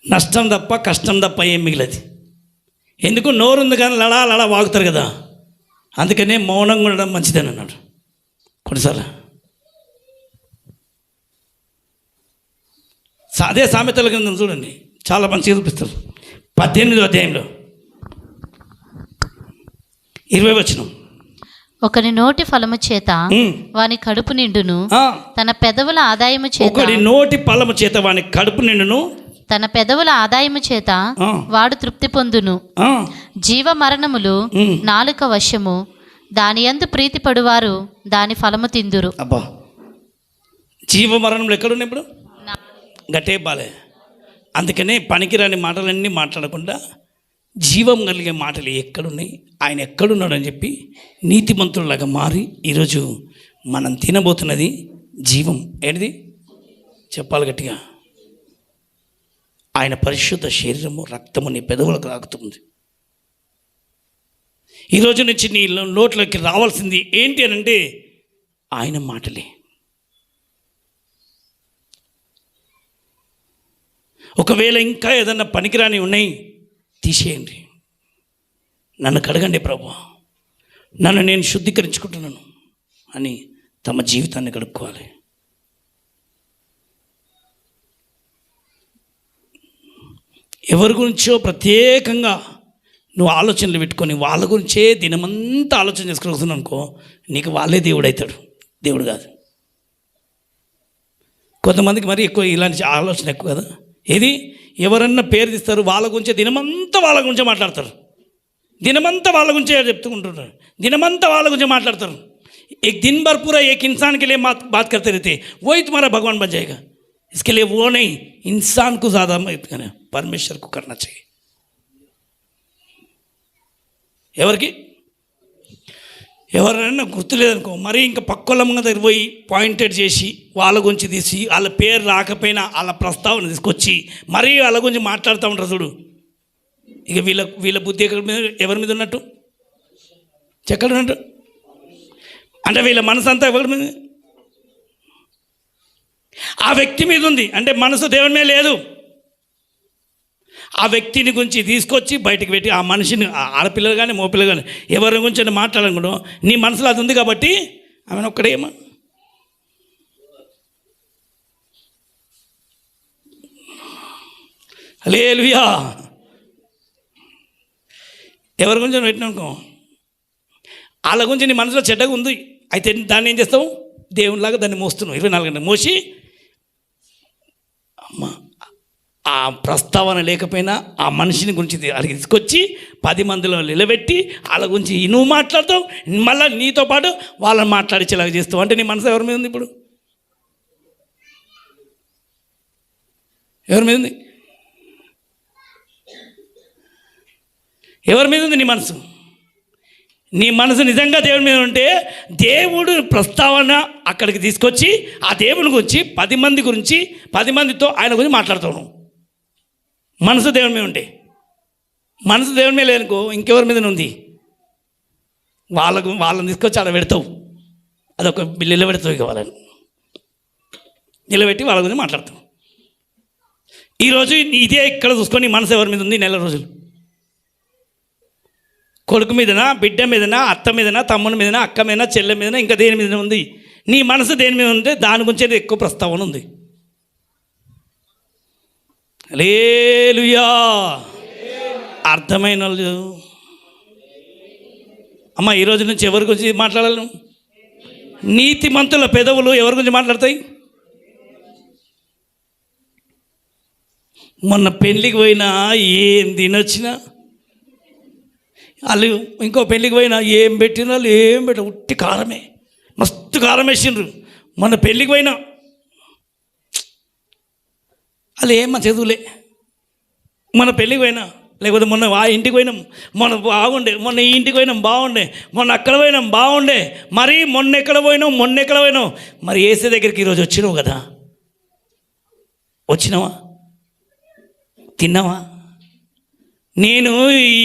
నష్టం తప్ప కష్టం తప్ప ఏం మిగలదు. ఎందుకు? నోరుంది కానీ లడా వాగుతారు కదా, అందుకనే మౌనంగా ఉండడం మంచిదని అన్నాడు కొన్నిసార్లు. అదే సామెతల కింద చూడండి, చాలా మంచిగా చూపిస్తారు. 18వ అధ్యాయంలో 20వ వచనం, ఒకని నోటి ఫలము చేత వాని కడుపు నిండును, తన పెదవుల ఆదాయము చేత. ఒకడి నోటి ఫలము చేత వాని కడుపు నిండును, తన పెదవుల ఆదాయము చేత వాడు తృప్తి పొందును. జీవ మరణములు నాలుక వశము, దాని యందు ప్రీతి పడువారు దాని ఫలము తిందురు. అబ్బా, జీవ మరణములు ఎక్కడున్నాయి? ఇప్పుడు గట్టే బాలే. అందుకనే పనికిరాని మాటలన్నీ మాట్లాడకుండా జీవం కలిగే మాటలు ఎక్కడున్నాయి, ఆయన ఎక్కడున్నాడు అని చెప్పి నీతిమంతులలాగా మారి ఈరోజు మనం తినబోతున్నది జీవం. ఏంటిది చెప్పాలి గట్టిగా? ఆయన పరిశుద్ధ శరీరము రక్తము నీ పెదవులకు తాకుతుంది. ఈరోజు నుంచి నీ నోట్లోకి రావాల్సింది ఏంటి అని అంటే ఆయన మాటలే. ఒకవేళ ఇంకా ఏదన్నా పనికిరాని ఉన్నాయి తీసేయండి, నన్ను కడగండి ప్రభు, నన్ను నేను శుద్ధీకరించుకుంటున్నాను అని తమ జీవితాన్ని గడుపుకోవాలి. ఎవరి గురించో ప్రత్యేకంగా నువ్వు ఆలోచనలు పెట్టుకొని వాళ్ళ గురించే దినమంతా ఆలోచన చేసుకుని వస్తున్నావు అనుకో, నీకు వాళ్ళే దేవుడు అవుతాడు, దేవుడు కాదు. కొంతమందికి మరి ఎక్కువ ఇలాంటి ఆలోచన ఎక్కువ కదా. ఏది ఎవరన్నా పేరు తీస్తారు, వాళ్ళ గురించే దినమంతా వాళ్ళ గురించే మాట్లాడతారు, దినమంతా వాళ్ళ గురించే చెప్తుకుంటుంటారు, దినమంతా వాళ్ళ గురించే మాట్లాడతారు. एक दिन भर पूरा एक इंसान के लिए बात करते रहते, वही तुम्हारा भगवान बन जाएगा। इसके लिए वो नहीं, इंसान को ज़्यादा मत करना, परमेश्वर को करना चाहिए। ఎవరికి ఎవరైనా గుర్తులేదనుకో, మరి ఇంకా పక్కోళ్ళ దగ్గర పోయి పాయింటెడ్ చేసి వాళ్ళ గురించి తీసి వాళ్ళ పేరు రాకపోయినా వాళ్ళ ప్రస్తావన తీసుకొచ్చి మరీ వాళ్ళ గురించి మాట్లాడుతూ ఉంటారు చూడు. ఇక వీళ్ళ బుద్ధి ఎవరి మీద ఉన్నట్టు, ఎక్కడ ఉన్నట్టు అంటే వీళ్ళ మనసు అంతా ఎవరి మీద, ఆ వ్యక్తి మీద ఉంది. అంటే మనసు దేవుని మీద లేదు. ఆ వ్యక్తిని గురించి తీసుకొచ్చి బయటికి పెట్టి ఆ మనిషిని, ఆడపిల్లలు కానీ మగపిల్లలు కానీ ఎవరి గురించి మాట్లాడాలనుకుంటాం, నీ మనసులో అది ఉంది కాబట్టి ఆమెను ఒక్కడేమో హల్లెలూయా. ఎవరి గురించి పెట్టినానుకో, వాళ్ళ గురించి నీ మనసులో చెడ్డగా ఉంది, అయితే దాన్ని ఏం చేస్తావు, దేవునిలాగా దాన్ని మోస్తున్నావు. 24 గంటలు మోసి అమ్మ ఆ ప్రస్తావన లేకపోయినా ఆ మనిషిని గురించి వాళ్ళకి తీసుకొచ్చి 10 మందిలో నిలబెట్టి వాళ్ళ గురించి నువ్వు మాట్లాడతావు, మళ్ళీ నీతో పాటు వాళ్ళని మాట్లాడించేలాగా చేస్తావు. అంటే నీ మనసు ఎవరి మీద ఉంది ఇప్పుడు, ఎవరి మీద ఉంది, ఎవరి మీద ఉంది నీ మనసు? నీ మనసు నిజంగా దేవుని మీద ఉంటే దేవుడు ప్రస్తావన అక్కడికి తీసుకొచ్చి ఆ దేవుని గురించి 10 మంది గురించి 10 మందితో ఆయన గురించి మాట్లాడతావు. నువ్వు మనసు దేవుని మీద ఉంటే, మనసు దేవుని మీద లేనుకో ఇంకెవరి మీద ఉంది, వాళ్ళని తీసుకొచ్చి అలా పెడతావు. అదొక నిలబెడతావు. ఇక వాళ్ళని నిలబెట్టి వాళ్ళ గురించి మాట్లాడతావు. ఈరోజు ఇదే ఇక్కడ చూసుకొని మనసు ఎవరి మీద ఉంది? నెల రోజులు కొడుకు మీదనా, బిడ్డ మీదనా, అత్త మీదనా, తమ్ముని మీదనా, అక్క మీదనా, చెల్లె మీదనా, ఇంకా దేని మీద ఉంది? నీ మనసు దేని మీద ఉంటే దాని గురించి ఎక్కువ ప్రస్తావన ఉంది. హల్లెలూయా. అర్థమైన వాళ్ళు అమ్మ, ఈరోజు నుంచి ఎవరి గురించి మాట్లాడాలి? నీతిమంతుల పెదవులు ఎవరి గురించి మాట్లాడతాయి? మొన్న పెళ్ళికి పోయినా ఏం తినొచ్చినా, వాళ్ళు ఇంకో పెళ్ళికి పోయినా ఏం పెట్టిన వాళ్ళు ఏం పెట్ట ఉట్టి కారమే, మస్తు కారం వేసిండ్రు. మొన్న పెళ్ళికి పోయినా వాళ్ళు ఏమన్నా చదువులే. మొన్న పెళ్ళికి పోయినా, లేకపోతే మొన్న ఆ ఇంటికి పోయినాం, మొన్న బాగుండే, మొన్న ఈ ఇంటికి పోయినాం బాగుండే, మొన్న అక్కడ పోయినాం బాగుండే, మరి మొన్న ఎక్కడ పోయినాం. మరి ఏసే దగ్గరికి ఈరోజు వచ్చినావు కదా, వచ్చినావా? తిన్నావా? నేను ఈ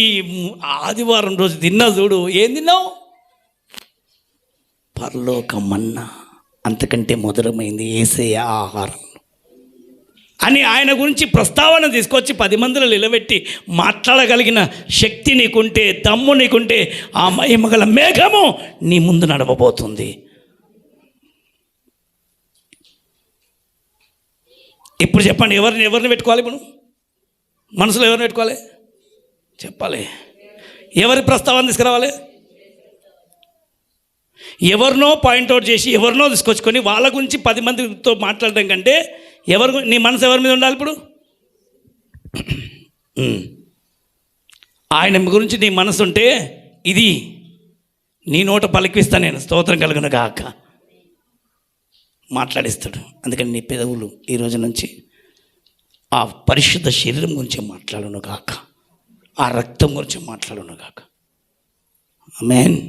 ఆదివారం రోజు తిన్నా చూడు, ఏం తిన్నావు? పరలోక మన్నా, అంతకంటే మధురమైంది యేసయ్య ఆహారం అని ఆయన గురించి ప్రస్తావన తీసుకొచ్చి 10 మందిలో నిలబెట్టి మాట్లాడగలిగిన శక్తి నీకుంటే, దమ్ము నీకుంటే, ఆ మహిమగల మేఘము నీ ముందు నడవబోతుంది. ఇప్పుడు చెప్పండి, ఎవరిని పెట్టుకోవాలి? ఇప్పుడు మనసులో ఎవరిని పెట్టుకోవాలి? చెప్పాలి. ఎవరి ప్రస్తావన తీసుకురావాలి? ఎవరినో పాయింట్అవుట్ చేసి ఎవరినో తీసుకొచ్చుకొని వాళ్ళ గురించి 10 మందితో మాట్లాడడం కంటే నీ మనసు ఎవరి మీద ఉండాలి? ఇప్పుడు ఆయన గురించి నీ మనసు ఉంటే ఇది నీ నోట పలికిస్తా నేను, స్తోత్రం కలుగును గాక, మాట్లాడిస్తాడు. అందుకని నీ పెదవులు ఈ రోజు నుంచి ఆ పరిశుద్ధ శరీరం గురించి మాట్లాడును గాక, ఆ రక్తం గురించి మాట్లాడును గాక. ఆమేన్.